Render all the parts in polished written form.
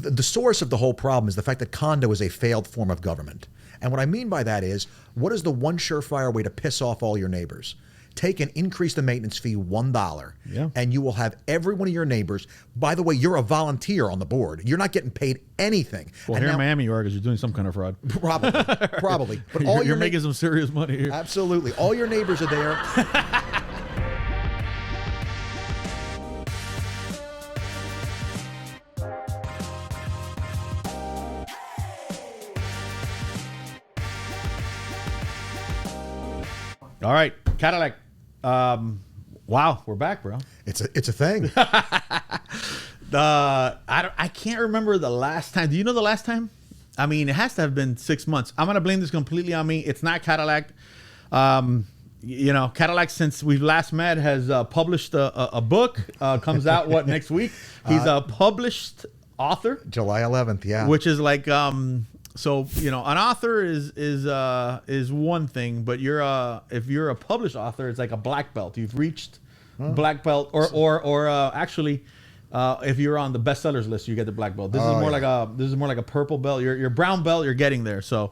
the source of the whole problem is the fact that condo is a failed form of government. And what I mean by that is, what is the one surefire way to piss off all your neighbors? Take and increase the maintenance fee $1, and you will have every one of your neighbors. By the way, you're a volunteer on the board. You're not getting paid anything. Well, and here in Miami, you are, because you're doing some kind of fraud. Probably. But you're making some serious money here. Absolutely. All your neighbors are there. All right, Cadillac. Wow, we're back, bro. It's a thing. I can't remember the last time. Do you know the last time? I mean, it has to have been 6 months. I'm gonna blame this completely on me. It's not Cadillac. Cadillac, since we've last met, has published a book. Comes out next week. He's a published author. July 11th, yeah. Which is like so, an author is one thing, but if you're a published author, it's like a black belt. You've reached black belt, or actually, if you're on the bestsellers list, you get the black belt. This is more like a purple belt. Your brown belt, you're getting there. So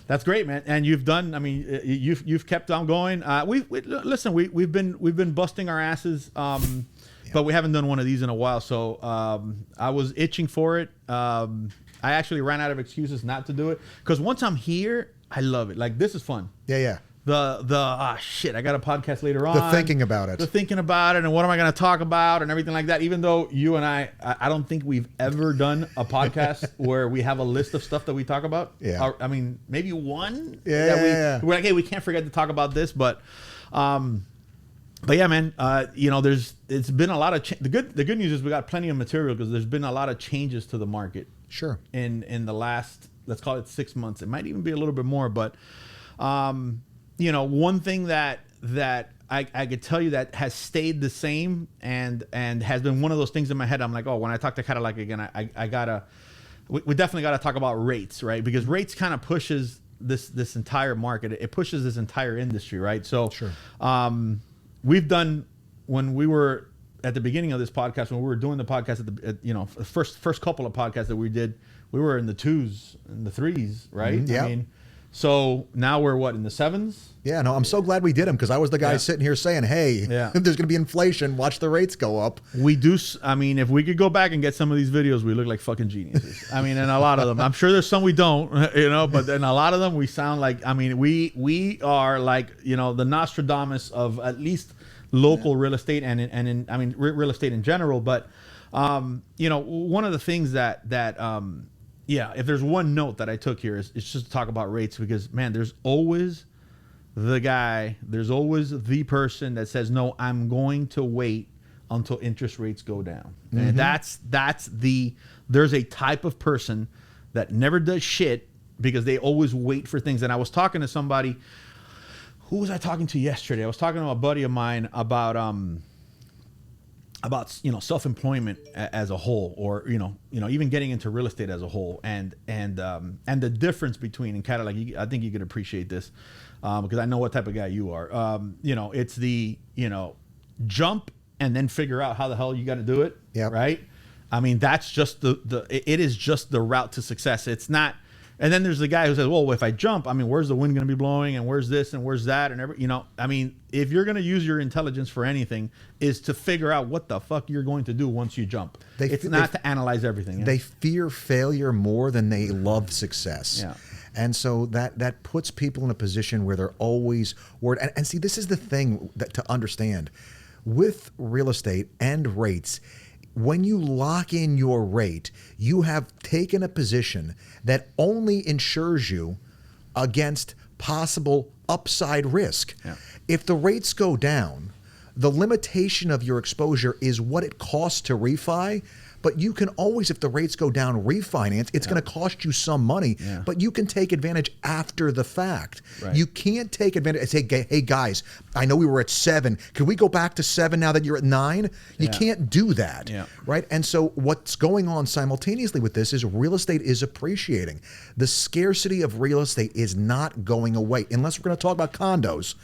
that's great, man. And you've done. I mean, you've kept on going. We've been busting our asses, but we haven't done one of these in a while. So I was itching for it. I actually ran out of excuses not to do it, because once I'm here, I love it. Like, this is fun. Yeah. I got a podcast later on. The thinking about it, and what am I going to talk about and everything like that. Even though you and I don't think we've ever done a podcast where we have a list of stuff that we talk about. Yeah. I mean, maybe one. Yeah. We're like, hey, we can't forget to talk about this, but yeah, man. It's been a lot of the good news is we got plenty of material, because there's been a lot of changes to the market. Sure. In the last, let's call it 6 months. It might even be a little bit more, but one thing that I could tell you that has stayed the same and has been one of those things in my head. I'm like, oh, when I talk to Cadillac again, we definitely gotta talk about rates, right? Because rates kind of pushes this entire market. It pushes this entire industry, right? So sure. We've done, when we were at the beginning of this podcast, when we were doing the podcast the first couple of podcasts that we did, we were in the 2s and the 3s, right? Mm-hmm, yeah. I mean, so now we're in the 7s? Yeah, no, I'm so glad we did them, because I was the guy sitting here saying, hey, there's going to be inflation. Watch the rates go up. We do. I mean, if we could go back and get some of these videos, we look like fucking geniuses. I mean, and a lot of them. I'm sure there's some we don't, but then a lot of them we sound like, I mean, we are like, the Nostradamus of at least local real estate and real estate in general. But, one of the things that if there's one note that I took here is just to talk about rates, because, man, there's always the person that says, no, I'm going to wait until interest rates go down. Mm-hmm. And there's a type of person that never does shit, because they always wait for things. And I was talking to somebody, who was I talking to yesterday? I was talking to a buddy of mine about self-employment as a whole, or even getting into real estate as a whole, and the difference between, in Cadillac, I think you could appreciate this, because I know what type of guy you are. It's the jump and then figure out how the hell you got to do it. Yeah. Right. I mean, that's just it is just the route to success. It's not. And then there's the guy who says, well, if I jump, I mean, where's the wind going to be blowing, and where's this and where's that, and I mean, if you're going to use your intelligence for anything, is to figure out what the fuck you're going to do once you jump. It's not to analyze everything. They fear failure more than they love success. Yeah. And so that puts people in a position where they're always worried. And see, this is the thing to understand with real estate and rates. When you lock in your rate, you have taken a position that only insures you against possible upside risk. Yeah. If the rates go down, the limitation of your exposure is what it costs to refi. But you can always, if the rates go down, refinance. It's going to cost you some money, but you can take advantage after the fact. Right. You can't take advantage and say, hey guys, I know we were at 7. Can we go back to 7 now that you're at 9? You can't do that, right? And so what's going on simultaneously with this is real estate is appreciating. The scarcity of real estate is not going away, unless we're going to talk about condos.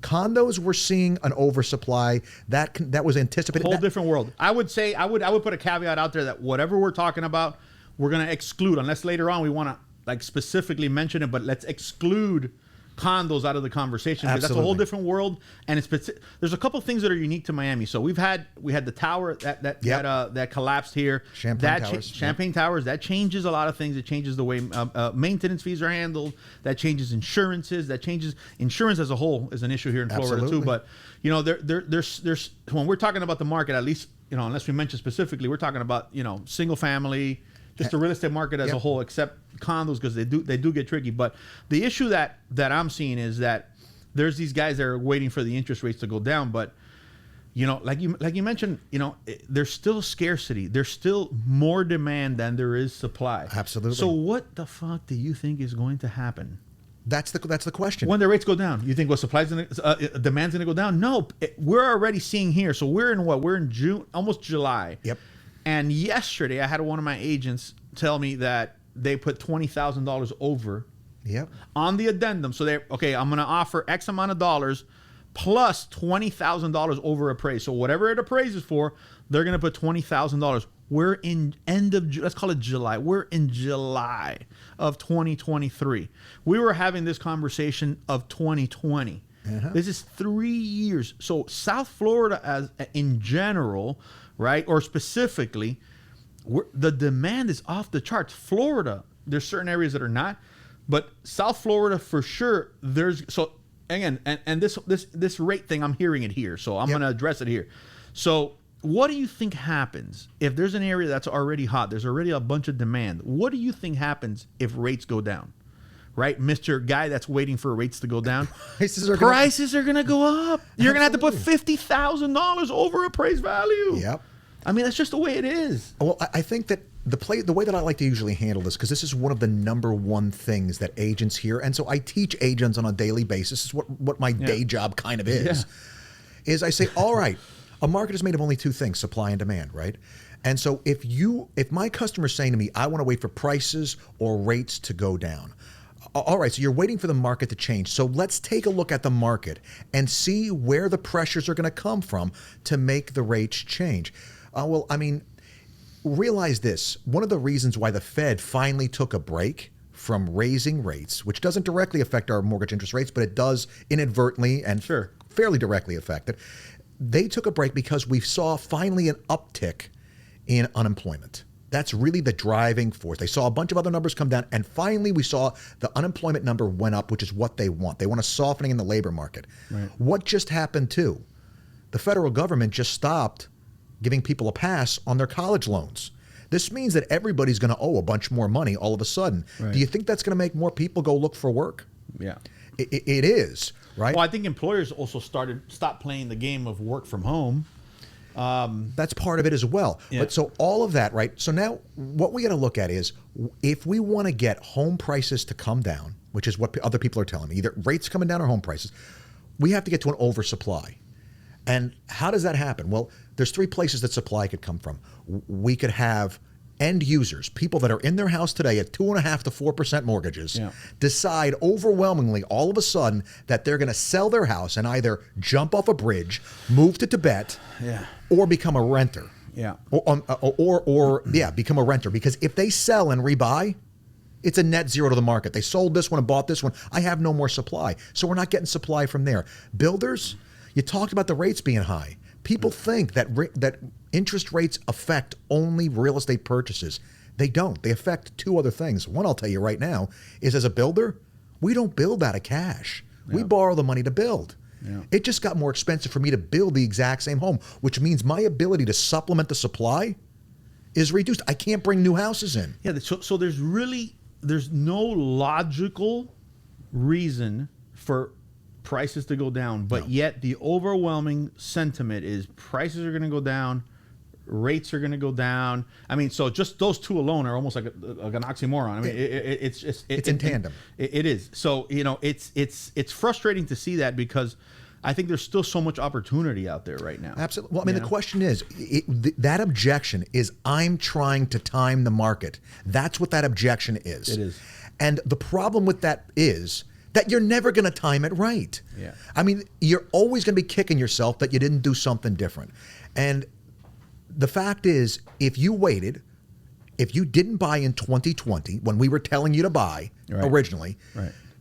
Condos, we're seeing an oversupply that was anticipated. Whole different world. I would say I would put a caveat out there that whatever we're talking about, we're going to exclude, unless later on we want to like specifically mention it, but let's exclude condos out of the conversation, because that's a whole different world, and there's a couple things that are unique to Miami. So we had the tower that collapsed here, Champagne Towers. That changes a lot of things. It changes the way maintenance fees are handled. That changes insurances. That changes insurance as a whole is an issue here in Florida too. But you know, there's when we're talking about the market, at least, you know, unless we mention specifically, we're talking about, you know, single family, just the real estate market as a whole, except condos, because they do get tricky. But the issue that I'm seeing is that there's these guys that are waiting for the interest rates to go down. But, you know, like you mentioned, you know, there's still scarcity. There's still more demand than there is supply. Absolutely. So what the fuck do you think is going to happen? That's the question. When the rates go down, you think demand's going to go down? No, we're already seeing here. So we're in June, almost July. Yep. And yesterday, I had one of my agents tell me that they put $20,000 over on the addendum. So I'm going to offer X amount of dollars plus $20,000 over appraised. So whatever it appraises for, they're going to put $20,000. We're in let's call it July. We're in July of 2023. We were having this conversation of 2020. This is 3 years. So South Florida in general, right, or specifically, the demand is off the charts. Florida, there's certain areas that are not, but South Florida for sure. Again, and this rate thing, I'm hearing it here, so I'm going to address it here. So what do you think happens if there's an area that's already hot? There's already a bunch of demand. What do you think happens if rates go down? Right, Mr. Guy that's waiting for rates to go down. Prices are going to go up. You're going to have to put $50,000 over appraised value. Yep. I mean, that's just the way it is. Well, I think that the way that I like to usually handle this, because this is one of the number one things that agents hear, and so I teach agents on a daily basis. Is what my day job kind of is. Is I say, all right, a market is made of only two things: supply and demand, right? And so if my customer is saying to me, I want to wait for prices or rates to go down. All right, so you're waiting for the market to change. So let's take a look at the market and see where the pressures are going to come from to make the rates change. Well, I mean, realize this. One of the reasons why the Fed finally took a break from raising rates, which doesn't directly affect our mortgage interest rates, but it does inadvertently and fairly directly affect it. They took a break because we saw finally an uptick in unemployment. That's really the driving force. They saw a bunch of other numbers come down, and finally we saw the unemployment number went up, which is what they want. They want a softening in the labor market. Right. What just happened too? The federal government just stopped giving people a pass on their college loans. This means that everybody's going to owe a bunch more money all of a sudden. Right. Do you think that's going to make more people go look for work? Yeah. It is, right? Well, I think employers also stopped playing the game of work from home. That's part of it as well. Yeah. But so all of that, right? So now what we got to look at is if we want to get home prices to come down, which is what other people are telling me, either rates coming down or home prices, we have to get to an oversupply. And how does that happen? Well, there's three places that supply could come from. We could have end users, people that are in their house today at 2.5% to 4% mortgages, decide overwhelmingly all of a sudden that they're going to sell their house and either jump off a bridge, move to Tibet, or become a renter. Or become a renter. Because if they sell and rebuy, it's a net zero to the market. They sold this one and bought this one. I have no more supply. So we're not getting supply from there. Builders, you talked about the rates being high. People think that interest rates affect only real estate purchases. They don't. They affect two other things. One, I'll tell you right now, is as a builder, we don't build out of cash. We borrow the money to build. It just got more expensive for me to build the exact same home, which means my ability to supplement the supply is reduced. I can't bring new houses in. Yeah, so there's no logical reason for prices to go down, but yet the overwhelming sentiment is prices are going to go down, rates are going to go down. I mean, so just those two alone are almost like an oxymoron. I mean, it's in tandem. It is. So, you know, it's frustrating to see that, because I think there's still so much opportunity out there right now. Absolutely. Well, I mean, the question is, that objection is, I'm trying to time the market. That's what that objection is. It is. And the problem with that is that you're never going to time it right. Yeah. I mean, you're always going to be kicking yourself that you didn't do something different. And the fact is, if you waited, if you didn't buy in 2020 when we were telling you to buy originally,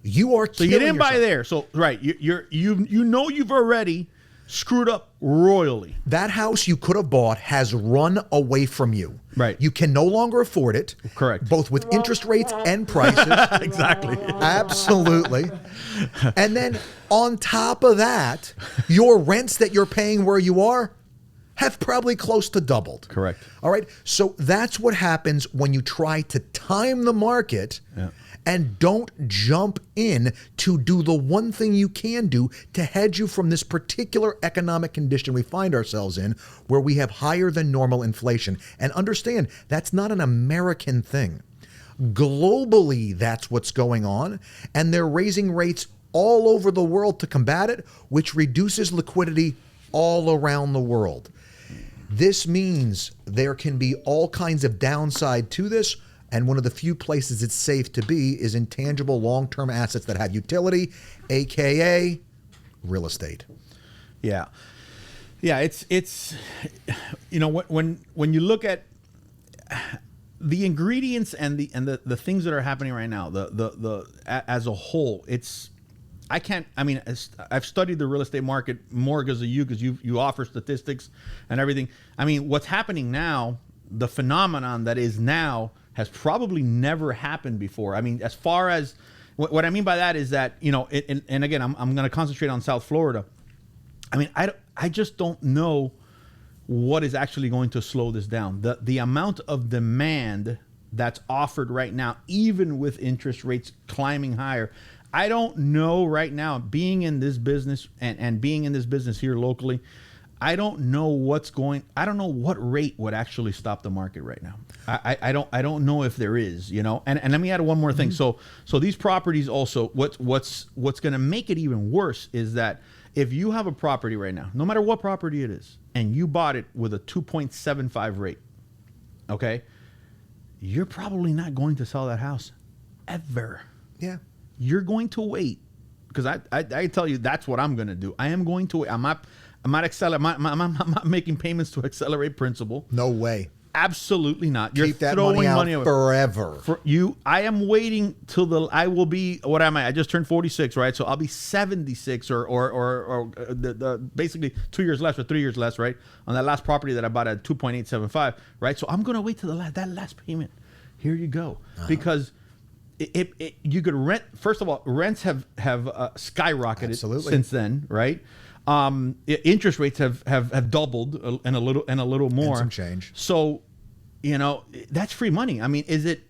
you are so you didn't buy there. So you know you've already screwed up royally. That house you could have bought has run away from you. Right. You can no longer afford it. Correct. Both with interest rates and prices. Exactly. Absolutely. And then on top of that, your rents that you're paying where you are have probably close to doubled. Correct. All right. So that's what happens when you try to time the market and don't jump in to do the one thing you can do to hedge you from this particular economic condition we find ourselves in, where we have higher than normal inflation. And understand, that's not an American thing. Globally, that's what's going on. And they're raising rates all over the world to combat it, which reduces liquidity all around the world. This means there can be all kinds of downside to this, and one of the few places it's safe to be is in tangible long-term assets that have utility, aka real estate. Yeah. It's you know, when you look at the ingredients and the things that are happening right now, the as a whole, I've studied the real estate market more because of you, because you offer statistics and everything. I mean, what's happening now, the phenomenon that is now, has probably never happened before. I mean, as far as what I mean by that is that, you know, and again, I'm going to concentrate on South Florida. I mean, I just don't know what is actually going to slow this down. The amount of demand that's offered right now, even with interest rates climbing higher, I don't know right now, being in this business and being in this business here locally, I don't know what rate would actually stop the market right now. I don't know if there is, you know. And let me add one more thing. So these properties also, what's going to make it even worse is that if you have a property right now, no matter what property it is, and you bought it with a 2.75 rate, okay, you're probably not going to sell that house ever. Yeah. You're going to wait, because I tell you, that's what I'm going to do. I am going to wait. I'm not making payments to accelerate principal. No way. Absolutely not. You're Keep that money out forever. For you, I am waiting till I will be, what am I? I just turned 46, right? So I'll be 76 or basically 2 years less or 3 years less, right? On that last property that I bought at 2.875, right? So I'm going to wait till that last payment. Here you go. Because you could rent. First of all, rents have skyrocketed since then, right? Interest rates have doubled and a little more. And some change. So, you know, that's free money. I mean, is it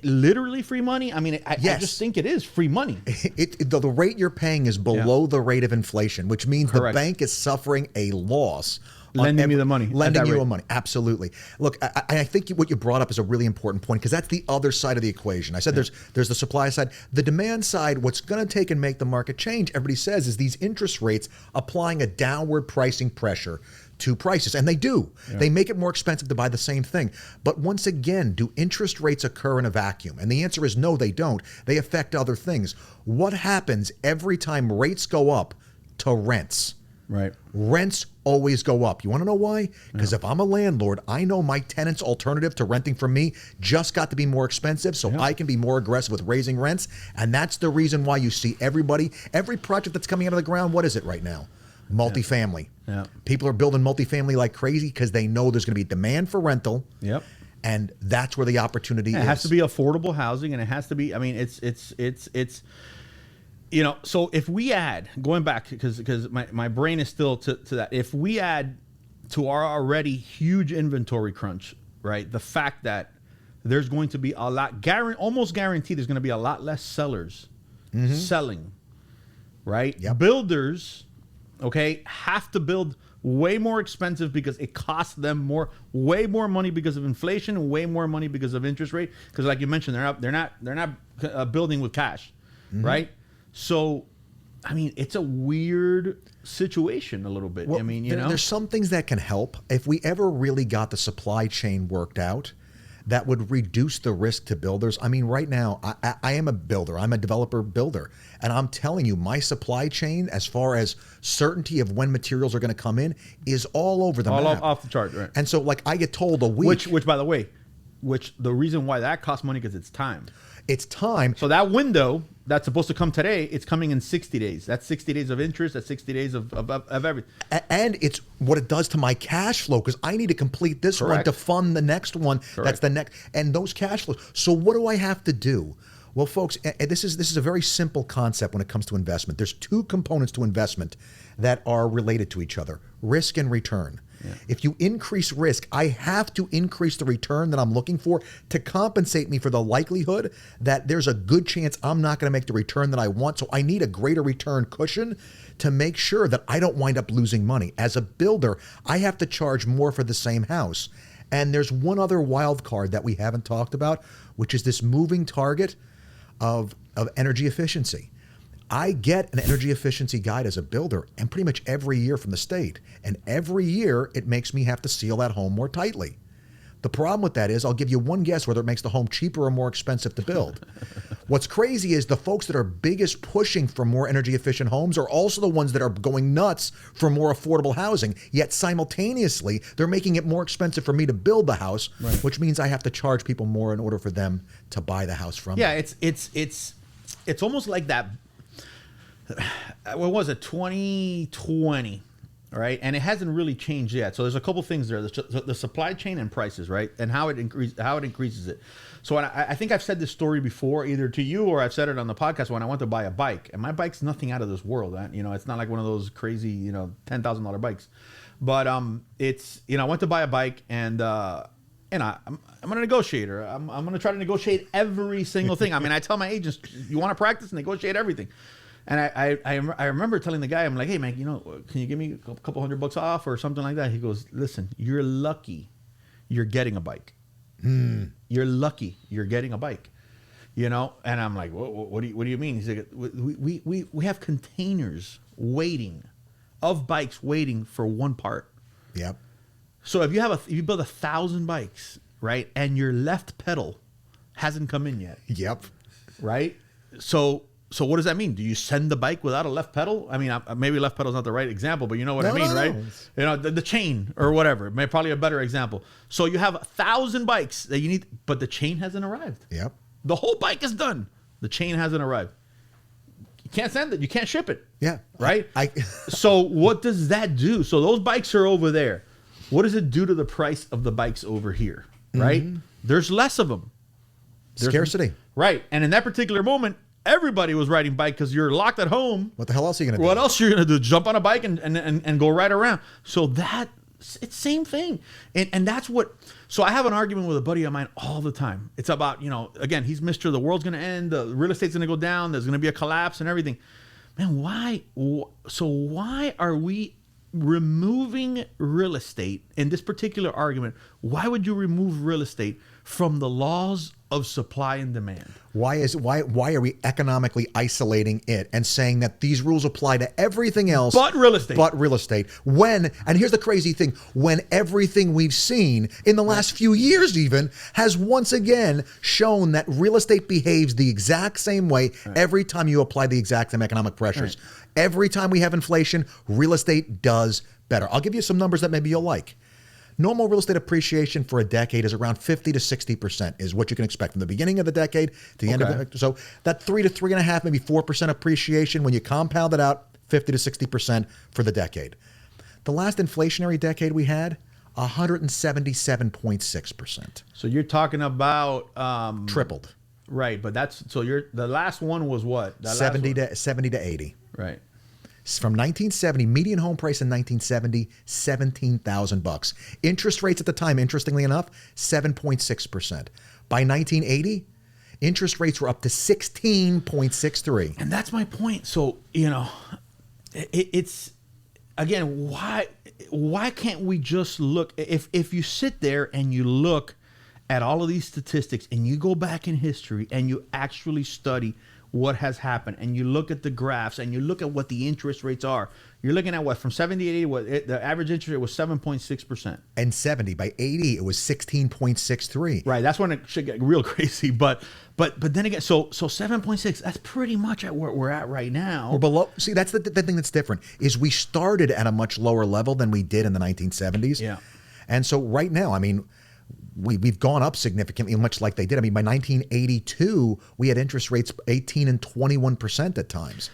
literally free money? I mean, I just think it is free money. The rate you're paying is below the rate of inflation, which means the bank is suffering a loss. Lending me the money. Lending you the money. Absolutely. Look, I think what you brought up is a really important point, because that's the other side of the equation. I said there's the supply side. The demand side, what's going to take and make the market change, everybody says, is these interest rates applying a downward pricing pressure to prices. And they do. Yeah. They make it more expensive to buy the same thing. But once again, do interest rates occur in a vacuum? And the answer is no, they don't. They affect other things. What happens every time rates go up to rents? Right. Rents always go up. You want to know why? Because if I'm a landlord, I know my tenant's alternative to renting from me just got to be more expensive, so I can be more aggressive with raising rents. And that's the reason why you see every project that's coming out of the ground, what is it right now? Multifamily. Yeah. People are building multifamily like crazy because they know there's going to be demand for rental. Yep. And that's where the opportunity is. It has to be affordable housing, and it has to be, I mean, it's you know, so if we add, going back, because my brain is still to that, if we add to our already huge inventory crunch, right, the fact that there's going to be a lot, almost guaranteed there's going to be a lot less sellers selling, right? Yep. Builders, okay, have to build way more expensive because it costs them way more money because of inflation, way more money because of interest rate. Because like you mentioned, they're not building with cash, right? So, I mean, it's a weird situation a little bit. Well, I mean, you know, there's some things that can help. If we ever really got the supply chain worked out, that would reduce the risk to builders. I mean, right now, I am a builder. I'm a developer builder. And I'm telling you, my supply chain, as far as certainty of when materials are going to come in, is all over the map. Off the chart, right? And so, like, I get told a week. Which, by the way, which the reason why that costs money because it's time. It's time. So that window that's supposed to come today, it's coming in 60 days. That's 60 days of interest. That's 60 days of everything. And it's what it does to my cash flow, because I need to complete this one to fund the next one. Correct. That's the next, and those cash flows. So what do I have to do? Well, folks, this is a very simple concept when it comes to investment. There's two components to investment that are related to each other: risk and return. Yeah. If you increase risk, I have to increase the return that I'm looking for to compensate me for the likelihood that there's a good chance I'm not going to make the return that I want. So I need a greater return cushion to make sure that I don't wind up losing money. As a builder, I have to charge more for the same house. And there's one other wild card that we haven't talked about, which is this moving target of energy efficiency. I get an energy efficiency guide as a builder, and pretty much every year from the state. And every year it makes me have to seal that home more tightly. The problem with that is, I'll give you one guess whether it makes the home cheaper or more expensive to build. What's crazy is the folks that are biggest pushing for more energy efficient homes are also the ones that are going nuts for more affordable housing. Yet simultaneously, they're making it more expensive for me to build the house, which means I have to charge people more in order for them to buy the house from me. Yeah, it's almost like that. What was it, 2020, right? And it hasn't really changed yet. So there's a couple things there: the supply chain and prices, right, and how it increases it. So I think I've said this story before, either to you or I've said it on the podcast when I went to buy a bike, and my bike's nothing out of this world. It's not like one of those crazy, $10,000 bikes, but it's I went to buy a bike, and I'm a negotiator. I'm going to try to negotiate every single thing. I mean, I tell my agents, you want to practice, negotiate everything. And I remember telling the guy, I'm like, hey, man, can you give me a couple $100 off or something like that? He goes, listen, you're lucky you're getting a bike. You're lucky you're getting a bike. And I'm like, what do you mean? He's like, we have containers of bikes waiting for one part. Yep. So if you build 1,000 bikes, right, and your left pedal hasn't come in yet. Yep. Right? So what does that mean? Do you send the bike without a left pedal? I mean, maybe left pedal is not the right example, but you know what I mean, right? The chain or whatever. Probably a better example. So you have 1,000 bikes that you need, but the chain hasn't arrived. Yep. The whole bike is done. The chain hasn't arrived. You can't send it. You can't ship it. Yeah. Right? So what does that do? So those bikes are over there. What does it do to the price of the bikes over here? Right? Mm-hmm. There's less of them. Scarcity. Right. And in that particular moment, everybody was riding bike because you're locked at home. What the hell else are you going to do? What else are you going to do? Jump on a bike and go right around. So it's same thing. And that's what, so I have an argument with a buddy of mine all the time. It's about, again, he's Mr. The world's going to end. The real estate's going to go down. There's going to be a collapse and everything. Man, why are we removing real estate in this particular argument? Why would you remove real estate from the laws of supply and demand? Why are we economically isolating it and saying that these rules apply to everything else but real estate? And here's the crazy thing, when everything we've seen in the last few years even has once again shown that real estate behaves the exact same way every time you apply the exact same economic pressures. Every time we have inflation, real estate does better. I'll give you some numbers that maybe you'll like. Normal real estate appreciation for a decade is around 50 to 60% is what you can expect from the beginning of the decade to the end of it. So that 3 to 3.5, maybe 4% appreciation, when you compound it out, 50 to 60% for the decade. The last inflationary decade we had, 177.6%. So you're talking about tripled. Right, but the last one was what? 70 to 80. Right. From 1970, median home price in 1970, $17,000. Interest rates at the time, interestingly enough, 7.6%. By 1980, interest rates were up to 16.63. And that's my point. So, it's again, why can't we just look, if you sit there and you look at all of these statistics and you go back in history and you actually study what has happened, and you look at the graphs and you look at what the interest rates are, you're looking at what, from 70 to 80, the average interest rate was 7.6%. And 70, by 80, it was 16.63. Right, that's when it should get real crazy. But then again, so 7.6, that's pretty much at where we're at right now. We're below. See, that's the thing that's different, is we started at a much lower level than we did in the 1970s. Yeah. And so right now, I mean, we've gone up significantly, much like they did. I mean, by 1982, we had interest rates 18 and 21% at times.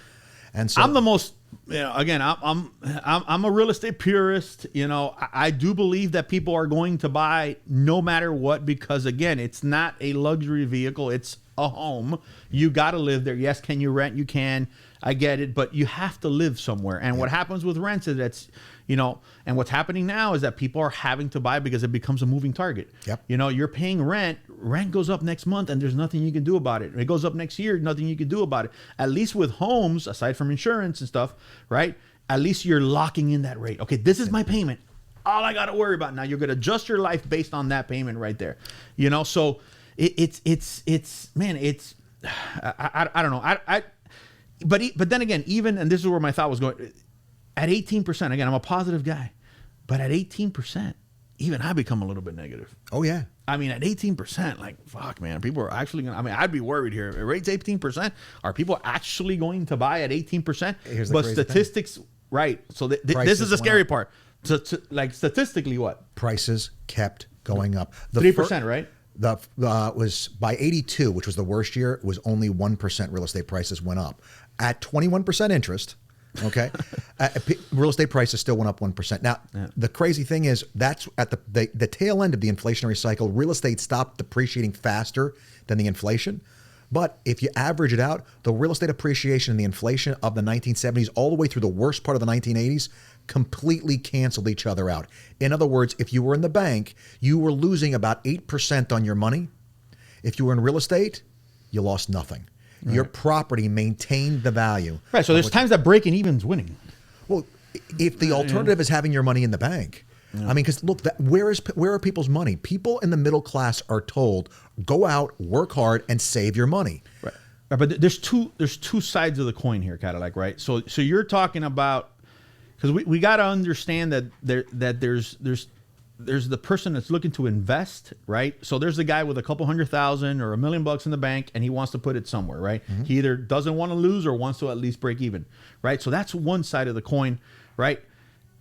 And so I'm the most, again, I'm a real estate purist. I do believe that people are going to buy no matter what, because again, it's not a luxury vehicle. It's a home. You got to live there. Yes. Can you rent? You can. I get it, but you have to live somewhere. And what happens with rents is that's, and what's happening now is that people are having to buy because it becomes a moving target. Yep. You're paying rent goes up next month and there's nothing you can do about it. It goes up next year, nothing you can do about it. At least with homes, aside from insurance and stuff, right? At least you're locking in that rate. Okay, this is my payment. All I got to worry about now. You're going to adjust your life based on that payment right there. So it's I don't know. But then again, even, and this is where my thought was going, at 18%, again, I'm a positive guy, but at 18%, even I become a little bit negative. Oh, yeah. I mean, at 18%, like, fuck, man, people are actually going to, I mean, I'd be worried here. It rates 18%. Are people actually going to buy at 18%? But statistics, thing. Right. So this is the scary part. Like, statistically, what? Prices kept going up. 3%, right? Was by 82, which was the worst year, it was only 1% real estate prices went up. At 21% interest, okay, real estate prices still went up 1%. Now, the crazy thing is that's at the tail end of the inflationary cycle. Real estate stopped depreciating faster than the inflation. But if you average it out, the real estate appreciation and the inflation of the 1970s all the way through the worst part of the 1980s completely canceled each other out. In other words, if you were in the bank, you were losing about 8% on your money. If you were in real estate, you lost nothing. Right. Your property maintained the value. Right. So there's times that breaking even's winning. Well, if the alternative is having your money in the bank, I mean, because look, where are people's money? People in the middle class are told, go out, work hard, and save your money. Right. But there's two sides of the coin here, Cadillac. Right. So you're talking about, because we got to understand that there's the person that's looking to invest, right? So there's the guy with a couple $100,000 or $1 million in the bank, and he wants to put it somewhere, right? Mm-hmm. He either doesn't want to lose or wants to at least break even, right? So that's one side of the coin, right?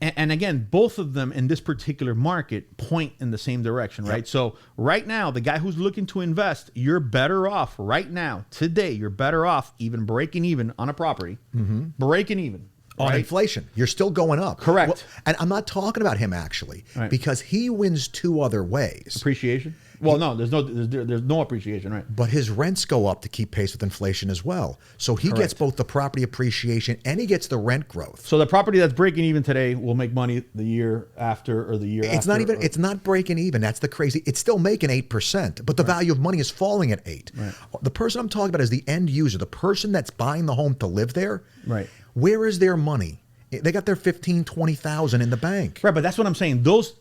And again, both of them in this particular market point in the same direction, right? Yep. So right now, the guy who's looking to invest, you're better off right now, today, you're better off even breaking even on a property, breaking even. On inflation. You're still going up. Correct. Well, and I'm not talking about him actually, because he wins two other ways. Appreciation? Well, no, there's no appreciation, right? But his rents go up to keep pace with inflation as well. So he gets both the property appreciation and he gets the rent growth. So the property that's breaking even today will make money the year after or the year after. It's not breaking even. That's the crazy. It's still making 8%, but the value of money is falling at 8%. Right. The person I'm talking about is the end user, the person that's buying the home to live there. Right. Where is their money? They got their $15,000, $20,000 in the bank. Right, but that's what I'm saying. Those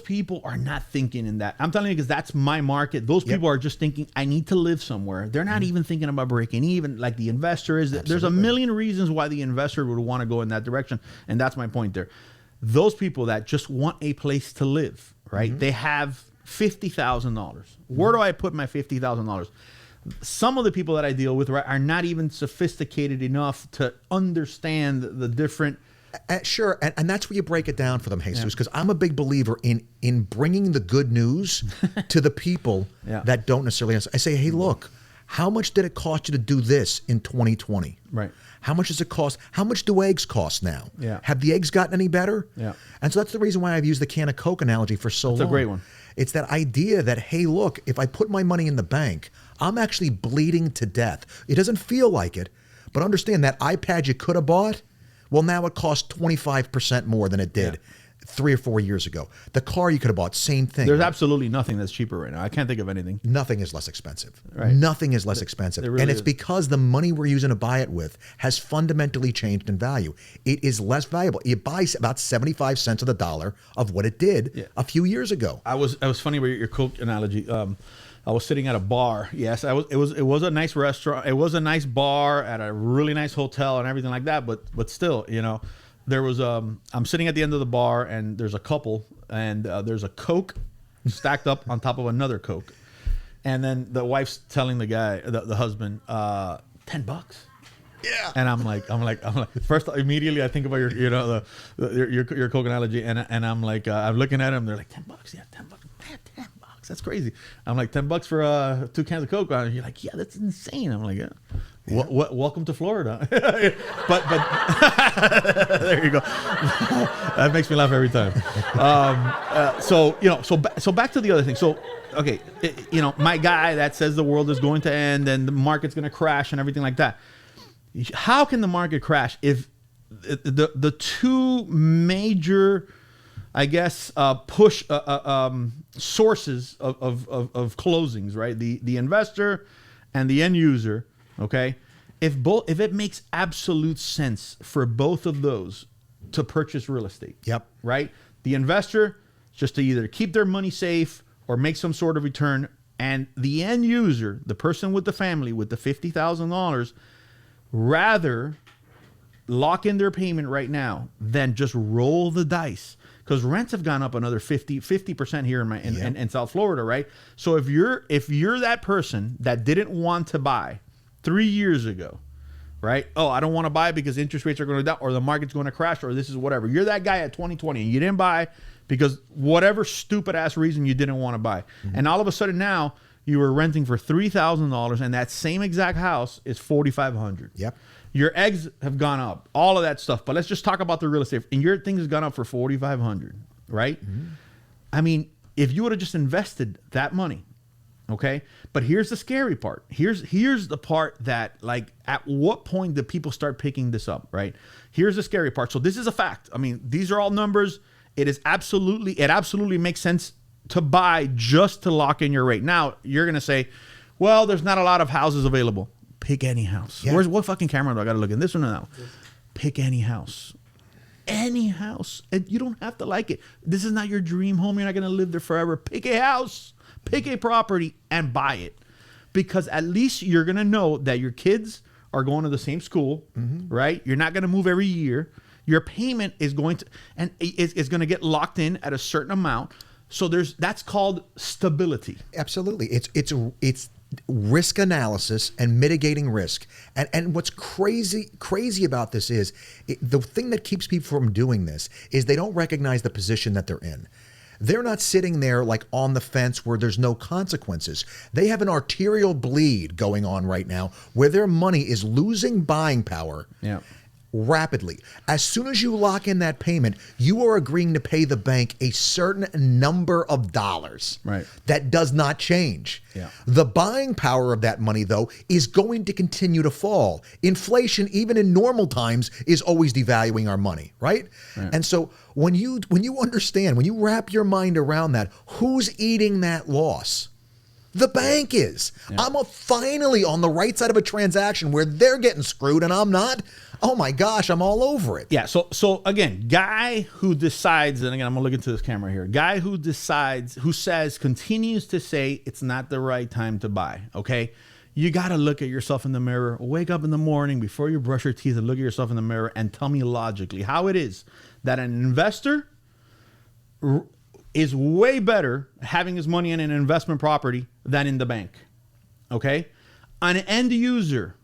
people are not thinking in that. I'm telling you, because that's my market. Those people are just thinking, I need to live somewhere. They're not even thinking about breaking even like the investor is. Absolutely. There's a million reasons why the investor would want to go in that direction. And that's my point there. Those people that just want a place to live, right? They have $50,000. Where do I put my $50,000? Some of the people that I deal with are not even sophisticated enough to understand the different. Sure, and that's where you break it down for them, Jesus, because I'm a big believer in bringing the good news to the people that don't necessarily understand. I say, hey, look, how much did it cost you to do this in 2020? Right. How much does it cost? How much do eggs cost now? Yeah. Have the eggs gotten any better? Yeah. And so that's the reason why I've used the can of Coke analogy for so long. It's a great one. It's that idea that, hey, look, if I put my money in the bank, I'm actually bleeding to death. It doesn't feel like it, but understand that iPad you could have bought, well, now it costs 25% more than it did 3 or 4 years ago. The car you could have bought, same thing. There's absolutely nothing that's cheaper right now. I can't think of anything. Nothing is less expensive. Right. Nothing is less expensive. Really and it's is. because the money we're using to buy it with has fundamentally changed in value. It is less valuable. It buys about 75 cents of the dollar of what it did a few years ago. I was funny about your Coke analogy. I was sitting at a bar. Yes, it was a nice restaurant. It was a nice bar at a really nice hotel and everything like that. But still, there was I'm sitting at the end of the bar and there's a couple and there's a Coke stacked up on top of another Coke, and then the wife's telling the guy, the husband, $10. Yeah. And I'm like, first immediately I think about your Coke analogy, and I'm like, I'm looking at him. They're like $10, yeah, $10. man, $10. That's crazy. I'm like, $10 for 2 cans of Coke. And you're like, yeah, that's insane. I'm like, yeah. Welcome to Florida. but there you go. That makes me laugh every time. So back to the other thing. So, okay, my guy that says the world is going to end and the market's going to crash and everything like that. How can the market crash if the two major, I guess, push sources of closings, right? The investor and the end user. Okay, if it makes absolute sense for both of those to purchase real estate. Yep. Right. The investor just to either keep their money safe or make some sort of return, and the end user, the person with the family with the $50,000, rather lock in their payment right now than just roll the dice. Because rents have gone up another 50% here in South Florida, right? So if you're that person that didn't want to buy 3 years ago, right? Oh, I don't want to buy because interest rates are going to down, or the market's going to crash, or this is whatever. You're that guy at 2020 and you didn't buy because whatever stupid ass reason you didn't want to buy. Mm-hmm. And all of a sudden now you were renting for $3,000 and that same exact house is $4,500. Yep. Your eggs have gone up, all of that stuff. But let's just talk about the real estate. And your thing has gone up for $4,500, right? Mm-hmm. I mean, if you would have just invested that money, okay? But here's the scary part. Here's the part that, like, at what point do people start picking this up, right? Here's the scary part. So this is a fact. I mean, these are all numbers. It absolutely makes sense to buy just to lock in your rate. Now, you're going to say, well, there's not a lot of houses available. Pick any house. Yeah. What fucking camera do I got to look in? This one or that one? Pick any house. Any house. And you don't have to like it. This is not your dream home. You're not going to live there forever. Pick a house. Pick a property and buy it. Because at least you're going to know that your kids are going to the same school, mm-hmm. right? You're not going to move every year. Your payment is going to, and is going to get locked in at a certain amount. So that's called stability. Absolutely. It's risk analysis and mitigating risk. And what's crazy about this is the thing that keeps people from doing this is they don't recognize the position that they're in. They're not sitting there like on the fence where there's no consequences. They have an arterial bleed going on right now where their money is losing buying power. Yeah. Rapidly. As soon as you lock in that payment, you are agreeing to pay the bank a certain number of dollars. Right. That does not change. Yeah. The buying power of that money, though, is going to continue to fall. Inflation, even in normal times, is always devaluing our money, right? And so when you understand, when you wrap your mind around that, who's eating that loss? The bank is. Yeah. I'm finally on the right side of a transaction where they're getting screwed and I'm not. Oh my gosh, I'm all over it. Yeah, so again, guy who decides, and again, I'm going to look into this camera here. Guy who continues to say it's not the right time to buy, okay? You got to look at yourself in the mirror. Wake up in the morning before you brush your teeth and look at yourself in the mirror and tell me logically how it is that an investor is way better having his money in an investment property than in the bank, okay? An end user,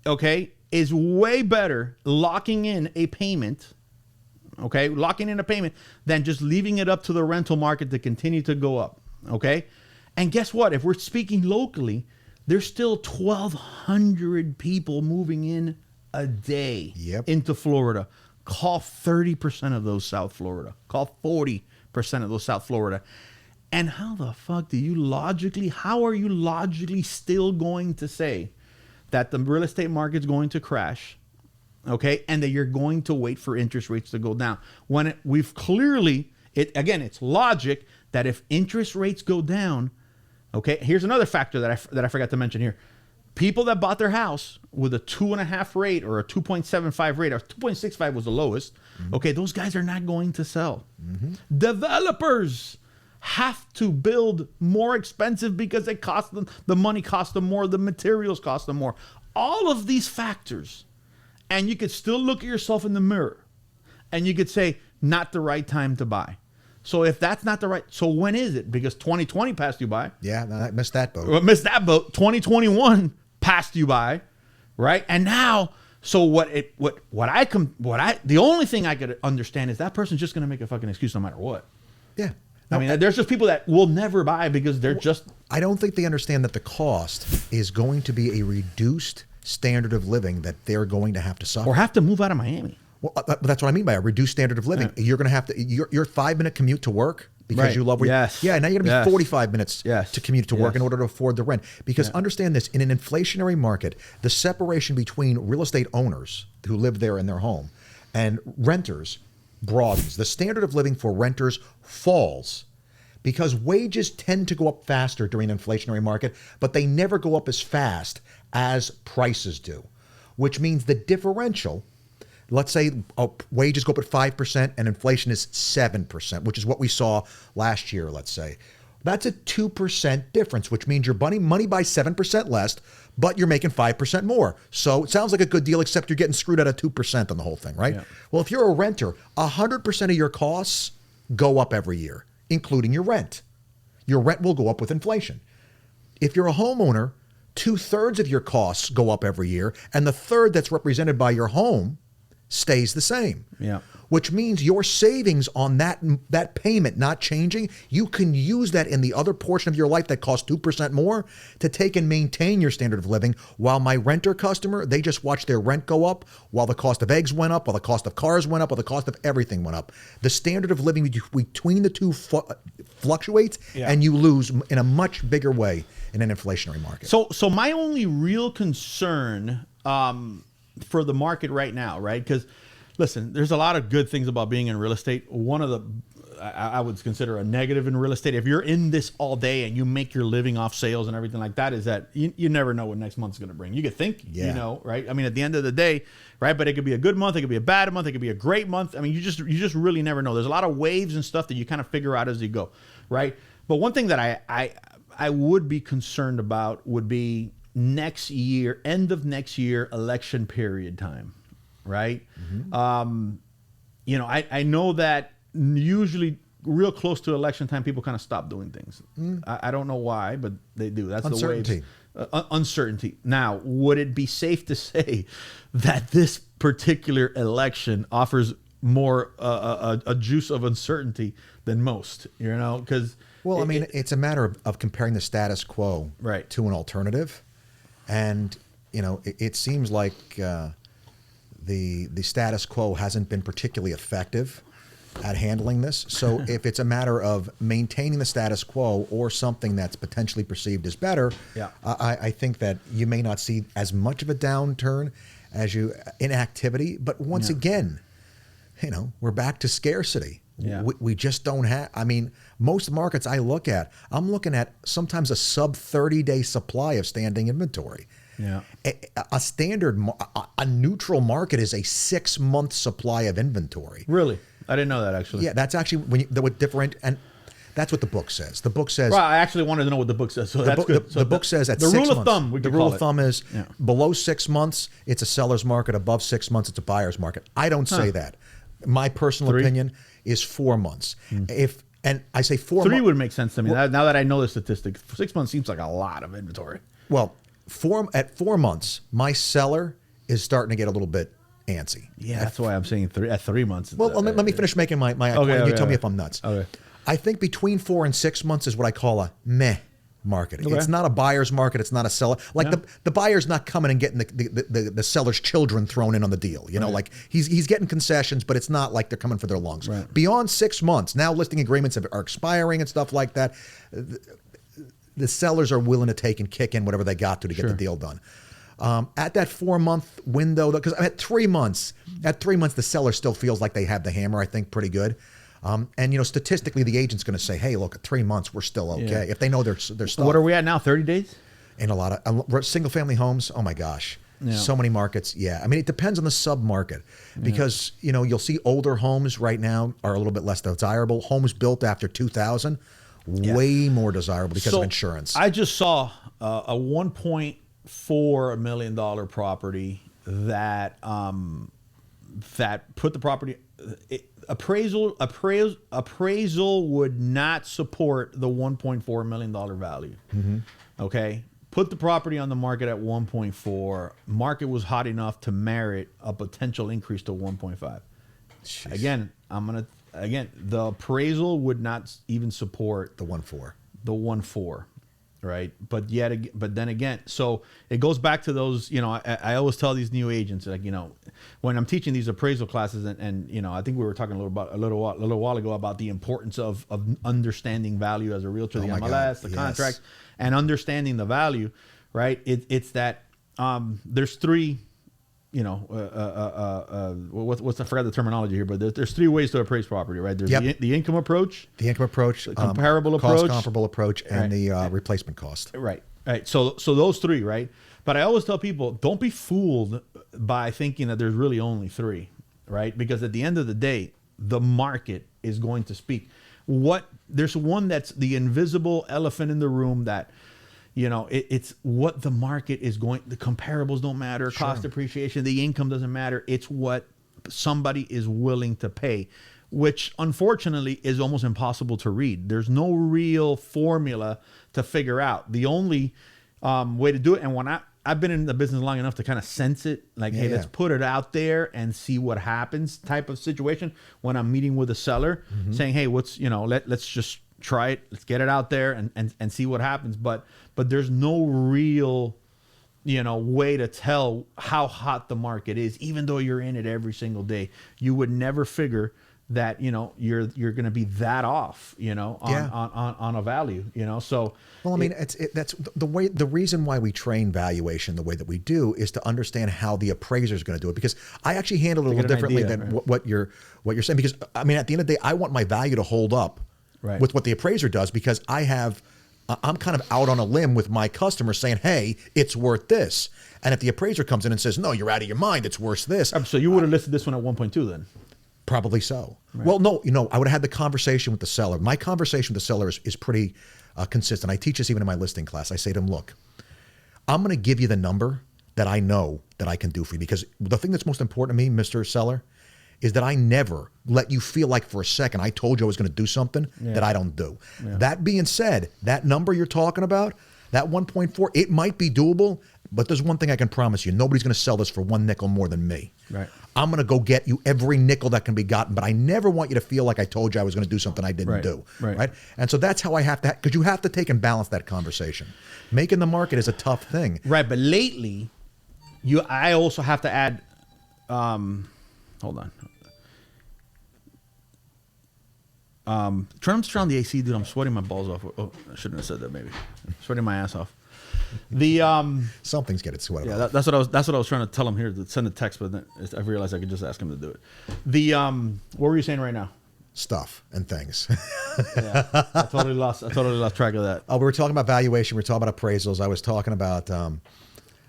okay, is way better locking in a payment, okay, than just leaving it up to the rental market to continue to go up, okay? And guess what? If we're speaking locally, there's still 1,200 people moving in a day into Florida. Call 30% of those South Florida. Call 40% of those South Florida. And how the fuck how are you logically still going to say that the real estate market's going to crash, okay, and that you're going to wait for interest rates to go down? When we've clearly, it's logic that if interest rates go down, okay, here's another factor that I forgot to mention here. People that bought their house with a 2.5 rate or a 2.75 rate, or 2.65 was the lowest, mm-hmm. okay, those guys are not going to sell. Mm-hmm. Developers have to build more expensive because it costs them, the money costs them more, the materials cost them more. All of these factors, and you could still look at yourself in the mirror and you could say, not the right time to buy. So if that's not the right, so when is it? Because 2020 passed you by. Yeah, I missed that boat. 2021 passed you by, right? And now, so the only thing I could understand is that person's just going to make a fucking excuse no matter what. Yeah. I mean, there's just people that will never buy because they're just. I don't think they understand that the cost is going to be a reduced standard of living that they're going to have to suffer. Or have to move out of Miami. Well, that's what I mean by a reduced standard of living. You're going to have to, your 5-minute commute to work because you love where yeah, now you're going to be 45 minutes to commute to work in order to afford the rent. Because understand this, in an inflationary market, the separation between real estate owners who live there in their home and renters broadens. The standard of living for renters falls because wages tend to go up faster during an inflationary market, but they never go up as fast as prices do, which means the differential, let's say wages go up at 5% and inflation is 7%, which is what we saw last year, let's say. That's a 2% difference, which means you're burning money by 7% less, but you're making 5% more. So it sounds like a good deal, except you're getting screwed out of 2% on the whole thing, right? Yeah. Well, if you're a renter, 100% of your costs go up every year, including your rent. Your rent will go up with inflation. If you're a homeowner, 2/3 of your costs go up every year, and the third that's represented by your home stays the same. Yeah. Which means your savings on that payment not changing, you can use that in the other portion of your life that costs 2% more to take and maintain your standard of living. While my renter customer, they just watch their rent go up, while the cost of eggs went up, while the cost of cars went up, while the cost of everything went up. The standard of living between the two fluctuates, and you lose in a much bigger way in an inflationary market. So my only real concern for the market right now, right? Because listen, there's a lot of good things about being in real estate. One of the, I would consider a negative in real estate, if you're in this all day and you make your living off sales and everything like that, is that you never know what next month's going to bring. You could think, you know, right? I mean, at the end of the day, right? But it could be a good month, it could be a bad month, it could be a great month. I mean, you just really never know. There's a lot of waves and stuff that you kind of figure out as you go, right? But one thing that I would be concerned about would be next year, end of next year, election period time. Right. Mm-hmm. You know, I know that usually real close to election time, people kind of stop doing things. I don't know why, but they do. That's uncertainty. The way. Uncertainty. Now, would it be safe to say that this particular election offers more a juice of uncertainty than most? You know, because I mean, it's a matter of comparing the status quo to an alternative, and you know, it seems like. The status quo hasn't been particularly effective at handling this. So if it's a matter of maintaining the status quo or something that's potentially perceived as better, I think that you may not see as much of a downturn as you in activity. But once again, you know, we're back to scarcity. Yeah. We just don't have, I mean, most markets I look at, I'm looking at sometimes a sub 30-day supply of standing inventory. Yeah, a standard, a neutral market is a 6-month supply of inventory. Really, I didn't know that actually. Yeah, that's actually when what different, and that's what the book says. The book says. Well, I actually wanted to know what the book says, so that's good. The book says at the 6 months. Rule of thumb. The rule of thumb is below 6 months, it's a seller's market. Above 6 months, it's a buyer's market. I don't say that. My personal opinion is 4 months. And I say 4 months. 3 would make sense to me. Now that I know the statistic, 6 months seems like a lot of inventory. Well. At 4 months, my seller is starting to get a little bit antsy. Yeah, that's why I'm saying at 3 months. Well, let me finish making my point. You tell me if I'm nuts. Okay. I think between 4 and 6 months is what I call a meh market. Okay. It's not a buyer's market. It's not a seller. Like the buyer's not coming and getting the seller's children thrown in on the deal. You know, like he's getting concessions, but it's not like they're coming for their lungs. Right. Beyond 6 months, now listing agreements are expiring and stuff like that. The sellers are willing to take and kick in whatever they got to get the deal done. At that 4 month window, because at 3 months, the seller still feels like they have the hammer, I think, pretty good. And you know, statistically, the agent's going to say, "Hey, look, at 3 months, we're still okay." If they know their stuff. What are we at now? 30 days? And a lot of single family homes. Oh my gosh. Yeah. So many markets. Yeah. I mean, it depends on the sub market because, you know, you'll see older homes right now are a little bit less desirable. Homes built after 2000. Way more desirable because of insurance. I just saw a $1.4 million property that put the property appraisal would not support the $1.4 million value. Mm-hmm. Okay, put the property on the market at 1.4. Market was hot enough to merit a potential increase to 1.5. Again, I'm gonna again, the appraisal would not even support The 1.4. the 1.4, right? But then again, so it goes back to those, I always tell these new agents, like, when I'm teaching these appraisal classes, and I think we were talking a little while ago about the importance of understanding value as a realtor, the MLS, the contract, and understanding the value, right? It's that there's three. What's I forgot the terminology here, but there's three ways to appraise property, right? There's the income approach, the comparable approach, cost comparable approach, and the replacement cost. Right. So those three, right? But I always tell people, don't be fooled by thinking that there's really only three, right? Because at the end of the day, the market is going to speak. There's one that's the invisible elephant in the room that. It's what the market is going. The comparables don't matter. Sure. Cost appreciation, the income doesn't matter. It's what somebody is willing to pay, which unfortunately is almost impossible to read. There's no real formula to figure out. The only way to do it, and when I've been in the business long enough to kind of sense it, like, hey, let's put it out there and see what happens type of situation when I'm meeting with a seller, saying, hey, let's just try it. Let's get it out there and see what happens. But there's no real, way to tell how hot the market is, even though you're in it every single day. You would never figure that, you're going to be that off, on a value, So, well, I mean, that's the reason why we train valuation the way that we do is to understand how the appraiser is going to do it. Because I actually handle it a little differently than what you're saying. Because I mean, at the end of the day, I want my value to hold up. Right. With what the appraiser does, because I'm kind of out on a limb with my customer saying, hey, it's worth this. And if the appraiser comes in and says, no, you're out of your mind, it's worth this. So you would have listed this one at 1.2 then? Probably so. Right. Well, no, I would have had the conversation with the seller. My conversation with the seller is pretty consistent. I teach this even in my listing class. I say to them, look, I'm going to give you the number that I know that I can do for you. Because the thing that's most important to me, Mr. Seller, is that I never let you feel like for a second I told you I was going to do something that I don't do. Yeah. That being said, that number you're talking about, that 1.4, it might be doable, but there's one thing I can promise you. Nobody's going to sell this for one nickel more than me. Right. I'm going to go get you every nickel that can be gotten, but I never want you to feel like I told you I was going to do something I didn't do. Right. And so that's how I have to, because you have to take and balance that conversation. Making the market is a tough thing. Right, but lately, I also have to add, hold on. Trying to turn on the AC, dude. I'm sweating my balls off. Oh, I shouldn't have said that. Maybe sweating my ass off. Something's getting sweat. Yeah, that's what I was trying to tell him here to send a text, but then I realized I could just ask him to do it. What were you saying right now? Stuff and things. Yeah, I totally lost track of that. We were talking about valuation. We were talking about appraisals. I was talking about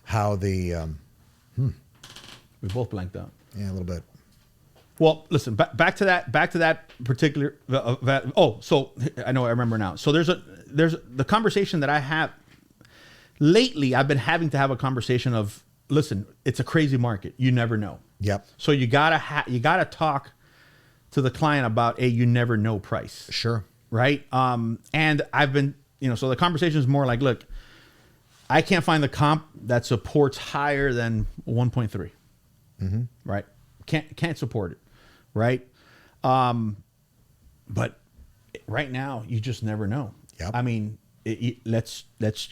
how the we both blanked out. Yeah, a little bit. Well, listen, back to that particular. So I know, I remember now. So there's the conversation that I have lately. I've been having to have a conversation of, listen, it's a crazy market. You never know. Yep. So you gotta talk to the client about a you never know price. Sure. Right. And I've been, so the conversation is more like, look, I can't find the comp that supports higher than 1.3. Mm-hmm. Right. Can't support it. Right. But right now you just never know. Yep. I mean, let's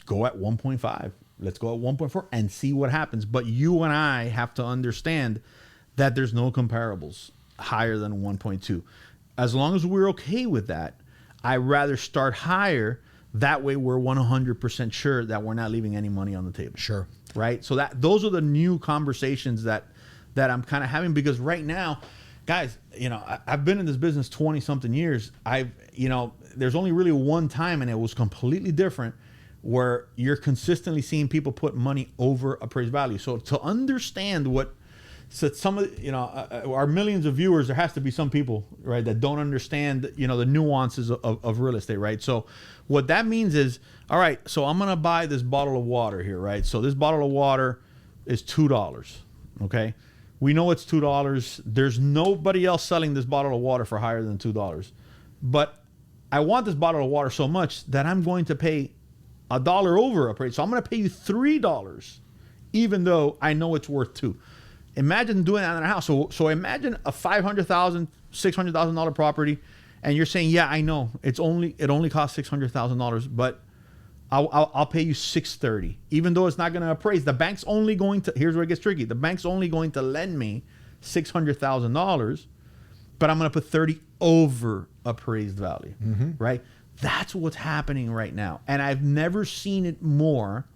go at 1.5. Let's go at 1.4 and see what happens. But you and I have to understand that there's no comparables higher than 1.2. As long as we're okay with that, I'd rather start higher. That way we're 100% sure that we're not leaving any money on the table. Sure. Right. So those are the new conversations that I'm kind of having, because right now, guys, I've been in this business 20 something years. There's only really one time, and it was completely different, where you're consistently seeing people put money over appraised value. So to understand some of our millions of viewers, there has to be some people, right, that don't understand, the nuances of real estate, right? So what that means is, all right, so I'm gonna buy this bottle of water here, right? So this bottle of water is $2, okay? We know it's $2. There's nobody else selling this bottle of water for higher than $2. But I want this bottle of water so much that I'm going to pay $1 over appraised. So I'm going to pay you $3, even though I know it's worth $2. Imagine doing that in a house. So imagine a $500,000 $600,000 property, and you're saying, yeah, I know it only costs $600,000, but I'll pay you $630, even though it's not going to appraise. The bank's only going to, here's where it gets tricky. The bank's only going to lend me $600,000, but I'm going to put 30 over appraised value, right? That's what's happening right now, and I've never seen it more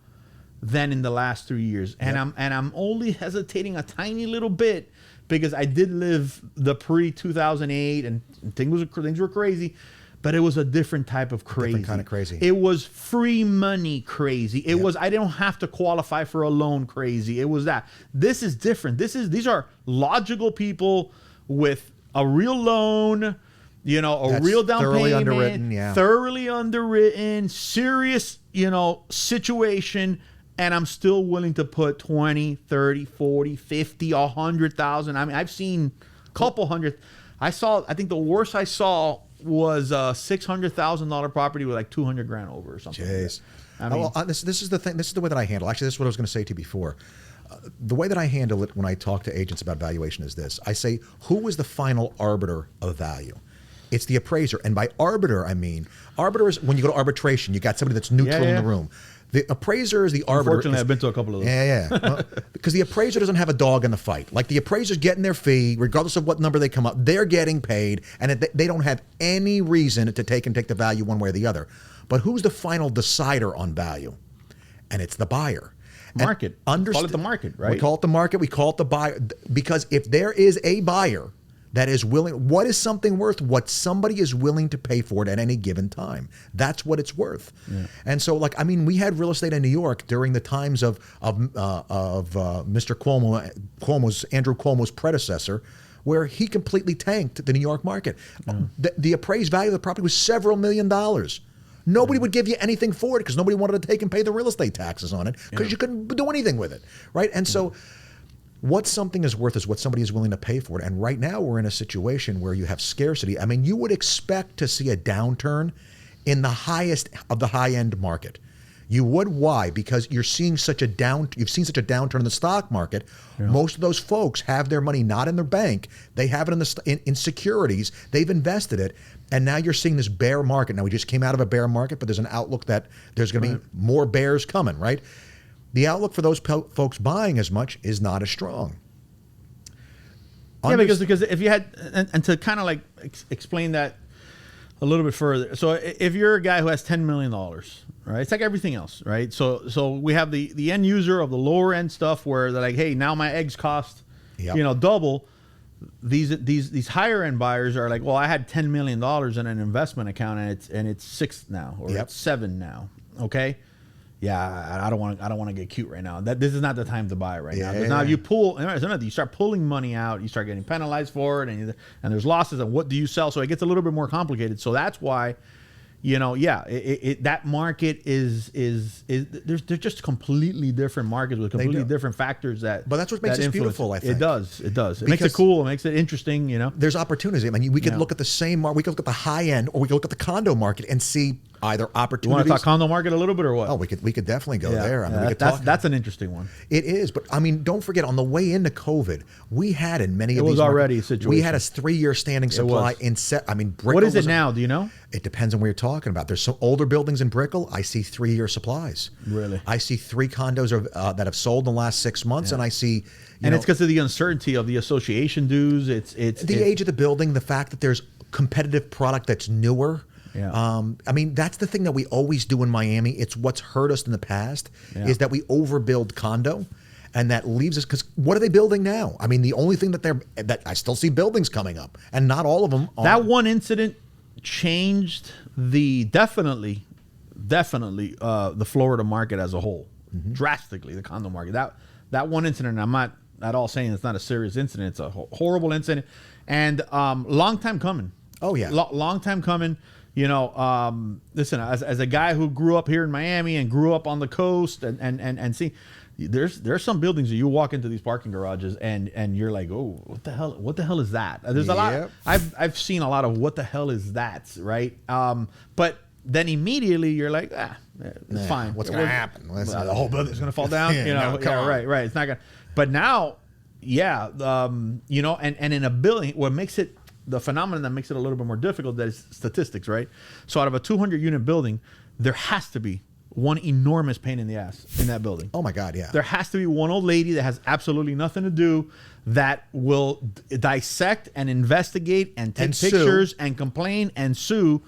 than in the last 3 years. And I'm only hesitating a tiny little bit because I did live the pre-2008 and things were crazy, but it was a different type of crazy. Different kind of crazy. It was free money crazy. It was, I don't have to qualify for a loan crazy. It was that. This is different. These are logical people with a real loan, you know, a real down payment, thoroughly underwritten, serious, you know, situation. And I'm still willing to put 20, 30, 40, 50, 100,000. I mean, I've seen a couple hundred. I think the worst I saw was a $600,000 property with like 200 grand over or something. Jeez. I mean, this is the thing. This is the way that I handle. Actually, this is what I was going to say to you before. The way that I handle it when I talk to agents about valuation is this. I say, who is the final arbiter of value? It's the appraiser. And by arbiter, I mean, arbiter is when you go to arbitration, you got somebody that's neutral in the room. The appraiser is the arbiter. Unfortunately, I've been to a couple of those. Yeah. Well, because the appraiser doesn't have a dog in the fight. Like the appraiser's getting their fee, regardless of what number they come up, they're getting paid, and they don't have any reason to take the value one way or the other. But who's the final decider on value? And it's the buyer. Market. Call it the market, right? We call it the market. We call it the buyer. Because if there is a buyer that is willing, what is something worth? What somebody is willing to pay for it at any given time. That's what it's worth. Yeah. And so, like, I mean, we had real estate in New York during the times of Mr. Andrew Cuomo's predecessor, where he completely tanked the New York market. Yeah. The appraised value of the property was several $1 million. Nobody would give you anything for it because nobody wanted to take and pay the real estate taxes on it because you couldn't do anything with it, right? And so what something is worth is what somebody is willing to pay for it. And right now we're in a situation where you have scarcity. I mean, you would expect to see a downturn in the highest of the high-end market. You would. Why? Because you're seeing you've seen such a downturn in the stock market. Yeah. Most of those folks have their money not in their bank. They have it in securities. They've invested it. And now you're seeing this bear market. Now, we just came out of a bear market, but there's an outlook that there's going to be more bears coming, right? The outlook for those folks buying as much is not as strong. Yeah, because if you had, and to kind of like explain that a little bit further. So if you're a guy who has $10 million, right? It's like everything else, right? So we have the end user of the lower end stuff where they're like, hey, now my eggs cost, double. These higher end buyers are like, well, I had $10 million in an investment account and it's 6 now, or it's 7 now. Okay. Yeah, I don't want to get cute right now. This is not the time to buy right now. Because now you start pulling money out, you start getting penalized for it, and there's losses. And what do you sell? So it gets a little bit more complicated. So that's why, that market is they're just completely different markets with completely different factors that. But that's what makes it beautiful. I think it does. It makes it cool. It makes it interesting. There's opportunities. I mean, we could look at the same market. We could look at the high end, or we could look at the condo market and see either opportunities. You want to talk condo market a little bit or what? Oh, we could definitely go there. I mean, that's an interesting one. It is, but I mean, don't forget, on the way into COVID, we had in many of these. It was already a situation. We had a 3-year standing supply What is it now? Do you know? It depends on what you're talking about. There's some older buildings in Brickell. I see 3-year supplies. Really? I see 3 condos that have sold in the last 6 months, and I see. It's because of the uncertainty of the association dues. It's the age of the building, the fact that there's competitive product that's newer. Yeah. I mean, that's the thing that we always do in Miami. It's what's hurt us in the past is that we overbuild condo, and that leaves us, because what are they building now? I mean, the only thing that I still see buildings coming up, and not all of them are. That one incident changed definitely the Florida market as a whole, drastically, the condo market. That one incident, I'm not at all saying it's not a serious incident. It's a horrible incident, and long time coming. Oh yeah, long time coming. Listen, as a guy who grew up here in Miami and grew up on the coast and see, there's some buildings that you walk into these parking garages and you're like, oh, what the hell is that? There's a lot. I've seen a lot of what the hell is that, right? But then immediately you're like, it's fine. What's going to happen? The whole building's going to fall down. Right. It's not going to. But now, and in a building, what makes it the phenomenon that makes it a little bit more difficult, that is statistics, right? So out of a 200 unit building, there has to be one enormous pain in the ass in that building. Oh my God, yeah. There has to be one old lady that has absolutely nothing to do, that will dissect and investigate and take pictures and complain and sue.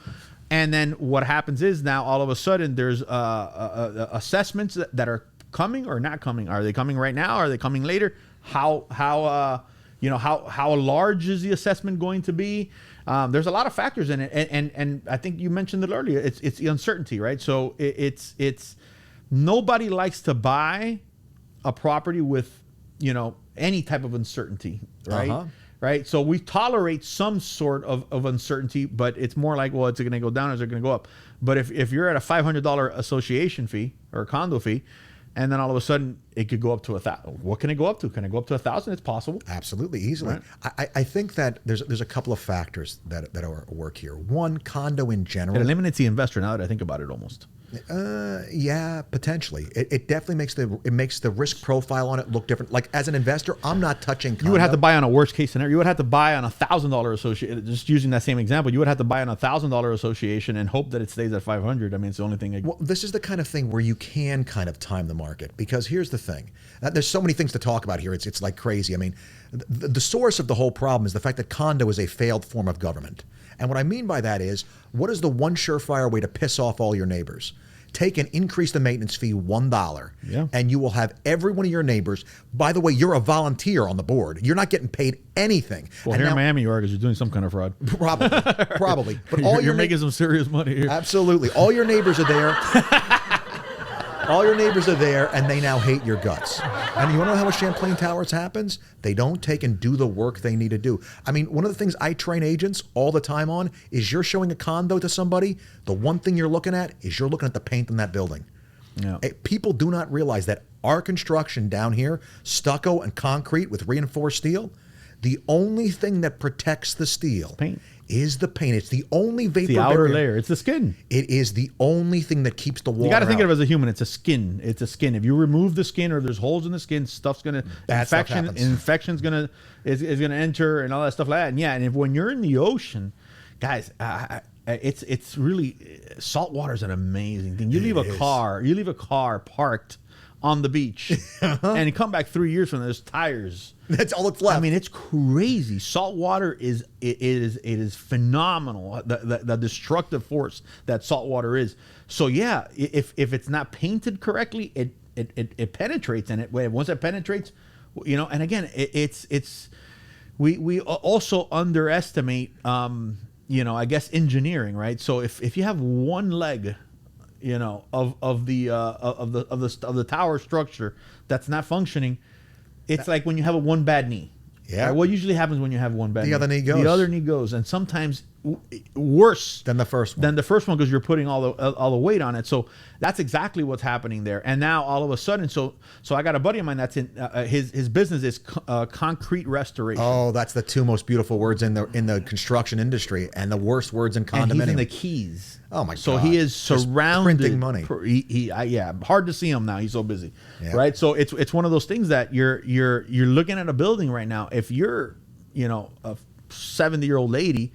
And then what happens is, now all of a sudden there's assessments that are coming or not coming. Are they coming right now? Are they coming later? How large is the assessment going to be? There's a lot of factors in it, and I think you mentioned it earlier. It's the uncertainty, right? So it's nobody likes to buy a property with, you know, any type of uncertainty, right? Uh-huh. Right. So we tolerate some sort of uncertainty, but it's more like, well, is it going to go down or is it going to go up? But if you're at a $500 association fee or a condo fee, and then all of a sudden it could go up to $1,000. What can it go up to? Can it go up to $1,000? It's possible. Absolutely, easily. Right. I think that there's a couple of factors that are at work here. One, condo in general. It eliminates the investor, now that I think about it, almost. Yeah, potentially. It definitely makes the risk profile on it look different. Like, as an investor, I'm not touching condo. You would have to buy on a worst case scenario. You would have to buy on $1,000 association. Just using that same example, you would have to buy on $1,000 association and hope that it stays at 500. I mean, it's the only thing. Well, this is the kind of thing where you can kind of time the market, because here's the thing. There's so many things to talk about here. It's like crazy. I mean, the source of the whole problem is the fact that condo is a failed form of government. And what I mean by that is, what is the one surefire way to piss off all your neighbors? Take and increase the maintenance fee $1, and you will have every one of your neighbors. By the way, you're a volunteer on the board. You're not getting paid anything. Well, and here in Miami, you are, because you're doing some kind of fraud. Probably. But you're making some serious money here. Absolutely. All your neighbors are there. All your neighbors are there, and they now hate your guts. And you want to know how with Champlain Towers happens? They don't take and do the work they need to do. I mean, one of the things I train agents all the time on is, you're showing a condo to somebody, the one thing you're looking at is you're looking at the paint in that building. Yeah. People do not realize that our construction down here, stucco and concrete with reinforced steel, the only thing that protects the steel is the paint. It's the only vapor the outer barrier. layer. It's the skin. It is the only thing that keeps the water. You got to think out. of it as a human. It's a skin. It's a skin. If you remove the skin, or there's holes in the skin, stuff's gonna infection's gonna is gonna enter, and all that stuff like that. And yeah, and when you're in the ocean, guys, it's really, salt water is an amazing thing. You leave a car parked on the beach, and you come back 3 years from there's tires. That's all that's left. I mean, it's crazy. Salt water is phenomenal. The destructive force that salt water is. So yeah, if it's not painted correctly, it penetrates, and once it penetrates, you know. And again, we also underestimate, you know, I guess, engineering, right? So if you have one leg, you know, of the tower structure that's not functioning, it's like when you have one bad knee. Yeah. Right? What usually happens when you have one bad knee? The other knee goes. The other knee goes, and sometimes worse than the first one. Because you're putting all the weight on it. So that's exactly what's happening there. And now all of a sudden, so I got a buddy of mine that's in his business is concrete restoration. Oh, that's the two most beautiful words in the construction industry, and the worst words in condominium. And he's in the Keys. Oh my God! So he is surrounded. Printing money. Hard to see him now. He's so busy, right? So it's one of those things that you're looking at a building right now. If you're, you know, a 70-year-old lady,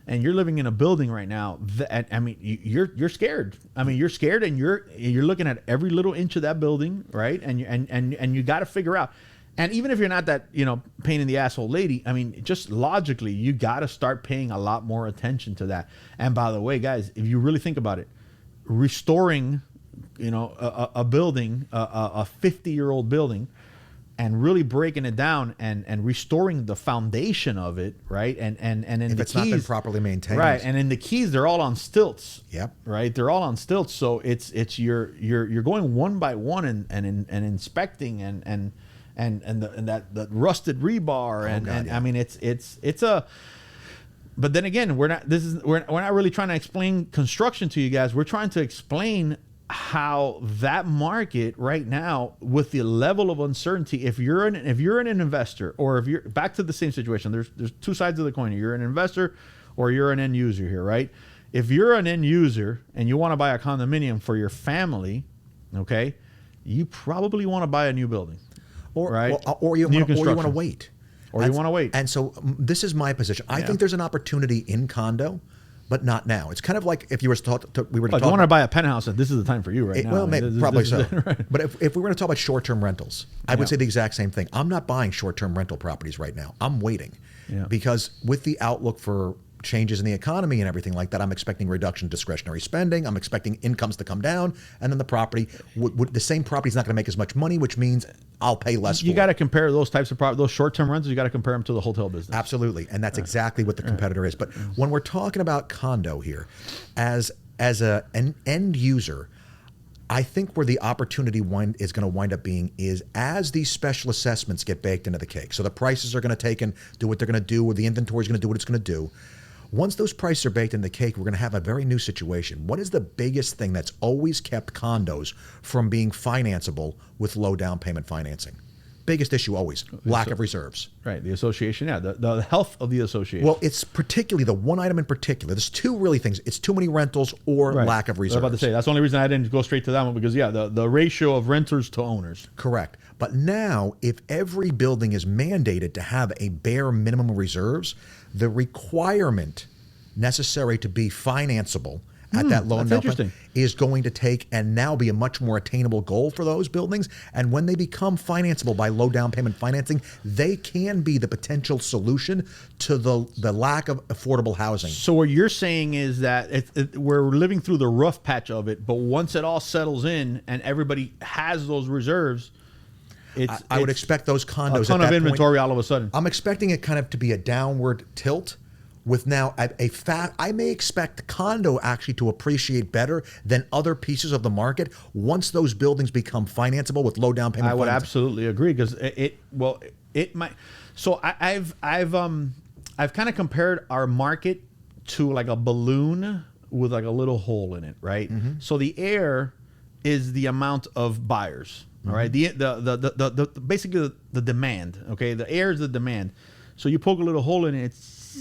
and you're living in a building right now, I mean, you're scared. I mean, you're scared, and you're looking at every little inch of that building, right? And you got to figure out. And even if you're not that, you know, pain in the asshole lady, I mean, just logically, you got to start paying a lot more attention to that. And by the way, guys, if you really think about it, restoring, you know, a building, a 50-year-old building, and really breaking it down and restoring the foundation of it, right? And in if the it's Keys, not been properly maintained, right? And in the Keys, they're all on stilts. Yep. Right. They're all on stilts. So it's you're going one by one and inspecting and that rusted rebar and I mean it's a. But then again, we're not really trying to explain construction to you guys. We're trying to explain how that market right now, with the level of uncertainty, if you're an investor, or if you're back to the same situation, there's two sides of the coin. You're an investor or you're an end user here, right? If you're an end user and you want to buy a condominium for your family, okay, you probably want to buy a new building. Or you want to wait. or you want to wait. And so this is my position. I think there's an opportunity in condo, but not now. It's kind of like if you were to talk, we were to Like, talk. you want to buy a penthouse, this is the time for you right now. Well, probably so. Right. But if we were going to talk about short-term rentals, I would say the exact same thing. I'm not buying short-term rental properties right now. I'm waiting because with the outlook for changes in the economy and everything like that, I'm expecting reduction in discretionary spending. I'm expecting incomes to come down, and then the property, the same property is not going to make as much money, which means I'll pay less. You got to compare those types of property, those short-term rentals. You got to compare them to the hotel business. Absolutely, and that's exactly what the competitor is. But when we're talking about condo here, as an end user, I think where the opportunity is going to wind up being is as these special assessments get baked into the cake. So the prices are going to do what they're going to do, or the inventory is going to do what it's going to do. Once those prices are baked in the cake, we're going to have a very new situation. What is the biggest thing that's always kept condos from being financeable with low down payment financing? Biggest issue always, lack of reserves. Right, the association, the health of the association. Well, it's particularly the one item in particular. There's two really things. It's too many rentals or lack of reserves. I was about to say, that's the only reason I didn't go straight to that one, because the ratio of renters to owners. Correct. But now, if every building is mandated to have a bare minimum of reserves, the requirement necessary to be financeable at that low down payment is going to take and now be a much more attainable goal for those buildings. And when they become financeable by low down payment financing, they can be the potential solution to the lack of affordable housing. So what you're saying is that we're living through the rough patch of it, but once it all settles in and everybody has those reserves, I would expect those condos a ton of inventory all of a sudden. I'm expecting it kind of to be a downward tilt with now I may expect the condo actually to appreciate better than other pieces of the market once those buildings become financeable with low down payment. I would absolutely agree, because it might. So I've kind of compared our market to like a balloon with like a little hole in it, right? Mm-hmm. So the air is the amount of buyers. All right, the basically the demand. Okay, the air is the demand. So you poke a little hole in it. It's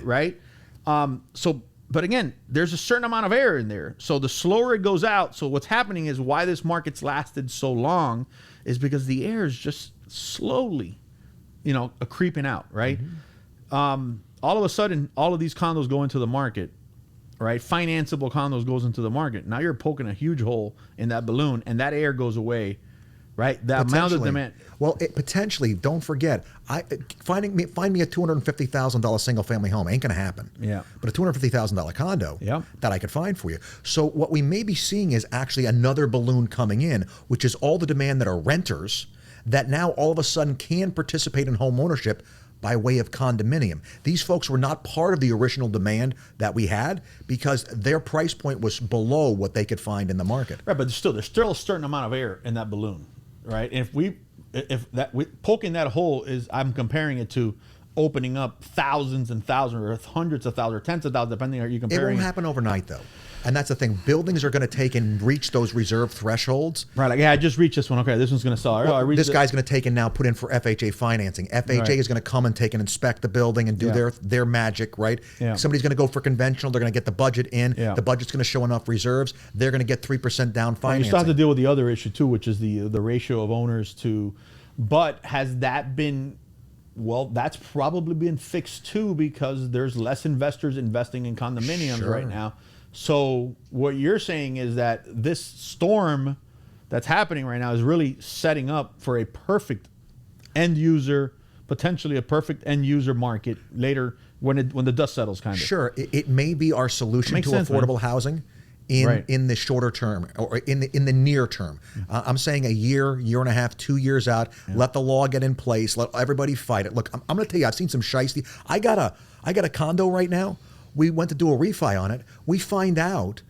right. But again, there's a certain amount of air in there. So the slower it goes out. So what's happening is why this market's lasted so long is because the air is just slowly, creeping out. Right. Mm-hmm. All of a sudden, all of these condos go into the market. Right, financeable condos goes into the market. Now you're poking a huge hole in that balloon, and that air goes away. Right, the amount of demand. Well, potentially. Don't forget, find me a $250,000 single family home ain't going to happen. Yeah, but a $250,000 condo that I could find for you. So what we may be seeing is actually another balloon coming in, which is all the demand that are renters that now all of a sudden can participate in home ownership by way of condominium. These folks were not part of the original demand that we had because their price point was below what they could find in the market. Right, but there's still a certain amount of air in that balloon, right? And poking that hole is, I'm comparing it to opening up thousands and thousands, or hundreds of thousands, or tens of thousands, depending on how you're comparing. It won't happen overnight, though. And that's the thing. Buildings are going to take and reach those reserve thresholds. Right. Like, I just reached this one. Okay, this one's going to sell. Well, this guy's going to take and now put in for FHA financing. FHA is going to come and take and inspect the building and do their magic, right? Yeah. Somebody's going to go for conventional. They're going to get the budget in. Yeah. The budget's going to show enough reserves. They're going to get 3% down financing. You still have to deal with the other issue, too, which is the ratio of owners to... But has that been... Well, that's probably been fixed, too, because there's less investors investing in condominiums right now. So what you're saying is that this storm that's happening right now is really setting up for a perfect end user, potentially a perfect end user market later when the dust settles, kind of. Sure, it may be our solution to affordable housing in the shorter term or in the near term. I'm saying a year and a half, 2 years out. Yeah. Let the law get in place. Let everybody fight it. Look, I'm going to tell you, I've seen some shiesty. I got a condo right now. We went to do a refi on it. We find out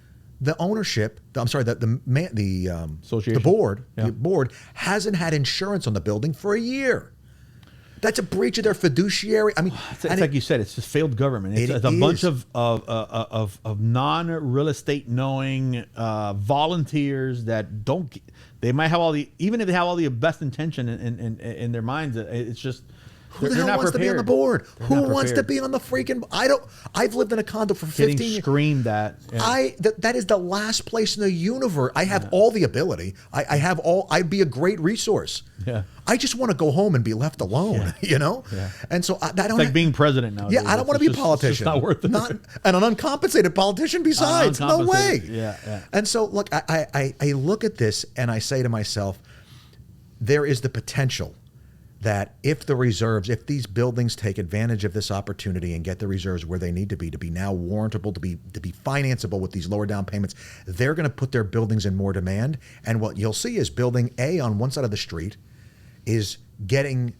the ownership, the board hasn't had insurance on the building for a year. That's a breach of their fiduciary. I mean, it's like you said, it's just failed government. It's a bunch of non-real estate knowing volunteers that don't. They might have even if they have all the best intention in their minds, it's just Who the hell wants to be on the board? Who wants to be on the freaking? I've lived in a condo for 15 years. Getting screamed at. Yeah. That is the last place in the universe. I have all the ability. I'd be a great resource. Yeah. I just want to go home and be left alone, you know? Yeah. And so I don't. It's like being president now. Yeah, I don't want to be a politician. It's just not worth it. And an uncompensated politician besides. No way. Yeah. And so, look, I look at this and I say to myself, there is the potential that if these buildings take advantage of this opportunity and get the reserves where they need to be now warrantable, to be financeable with these lower down payments, they're going to put their buildings in more demand. And what you'll see is building A on one side of the street is trading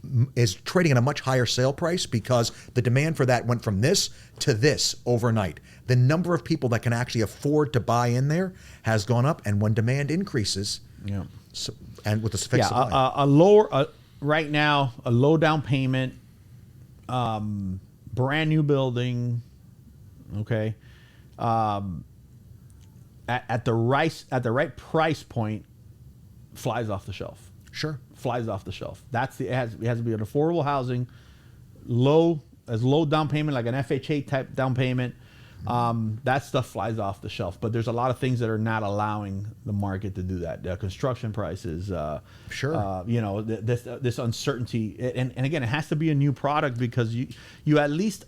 at a much higher sale price because the demand for that went from this to this overnight. The number of people that can actually afford to buy in there has gone up, and when demand increases, and with the fixed supply. Right now, a low down payment, brand new building, okay, at the right price point, flies off the shelf. Sure, flies off the shelf. It has to be an affordable housing, low down payment, like an FHA type down payment. That stuff flies off the shelf, but there's a lot of things that are not allowing the market to do that. Construction prices, this uncertainty, and again, it has to be a new product because you at least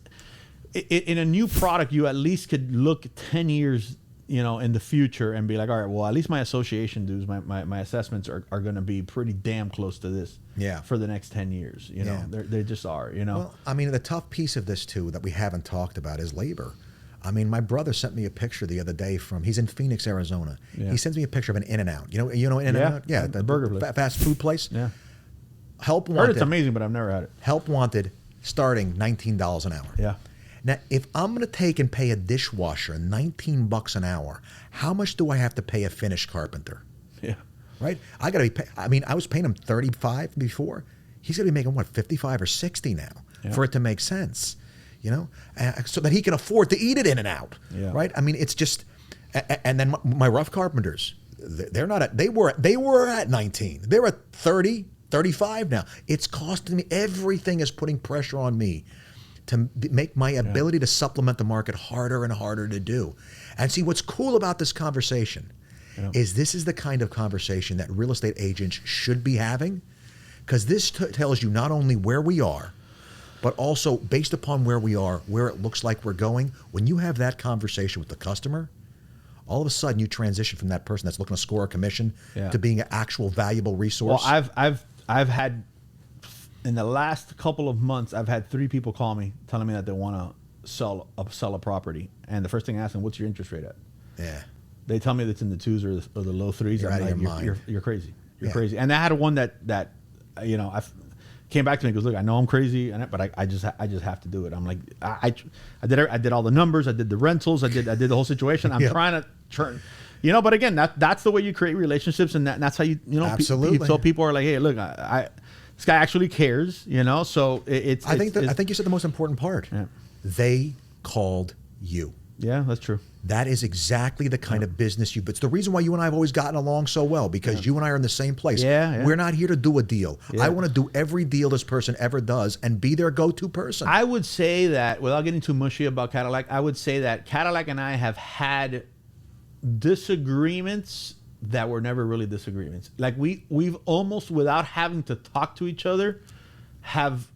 in a new product you at least could look 10 years, in the future and be like, all right, well, at least my association dues, my assessments are going to be pretty damn close to this. Yeah. For the next 10 years, they just are. Well, I mean, the tough piece of this too that we haven't talked about is labor. I mean, my brother sent me a picture the other day he's in Phoenix, Arizona. Yeah. He sends me a picture of an In-N-Out. You know In-N-Out? Yeah, the burger place. Fast food place. Yeah. Help wanted. Heard it's amazing, but I've never had it. Help wanted starting $19 an hour. Yeah. Now, if I'm going to take and pay a dishwasher $19 an hour, how much do I have to pay a finish carpenter? Yeah. Right? I got to be I was paying him $35 before. He's going to be making what, 55 or 60 now for it to make sense. So that he can afford to eat it In-N-Out, right? I mean, it's just, and then my rough carpenters, they were at 19, they're at 30, 35 now. It's costing me, everything is putting pressure on me to make my ability to supplement the market harder and harder to do. And see, what's cool about this conversation is this is the kind of conversation that real estate agents should be having, because this tells you not only where we are, but also based upon where we are, where it looks like we're going. When you have that conversation with the customer, all of a sudden you transition from that person that's looking to score a commission to being an actual valuable resource. Well, I've had, in the last couple of months, I've had 3 people call me telling me that they want to sell a property, and the first thing I ask them, what's your interest rate at? Yeah. They tell me that's in the 2s or the low 3s. You're out of your mind. You're crazy. You're crazy. And I had one that came back to me and goes, look, I know I'm crazy, but I just have to do it. I'm like, I did all the numbers, I did the rentals, I did the whole situation. I'm trying to turn, but again, that's the way you create relationships, and that's how you absolutely. So people are like, hey, look, this guy actually cares, So it's. I think you said the most important part. Yeah. They called you. Yeah, that's true. That is exactly the kind of business it's the reason why you and I have always gotten along so well, because you and I are in the same place. Yeah. We're not here to do a deal. I want to do every deal this person ever does and be their go-to person. I would say that, without getting too mushy about Cadillac, I would say that Cadillac and I have had disagreements that were never really disagreements. Like we've almost, without having to talk to each other, have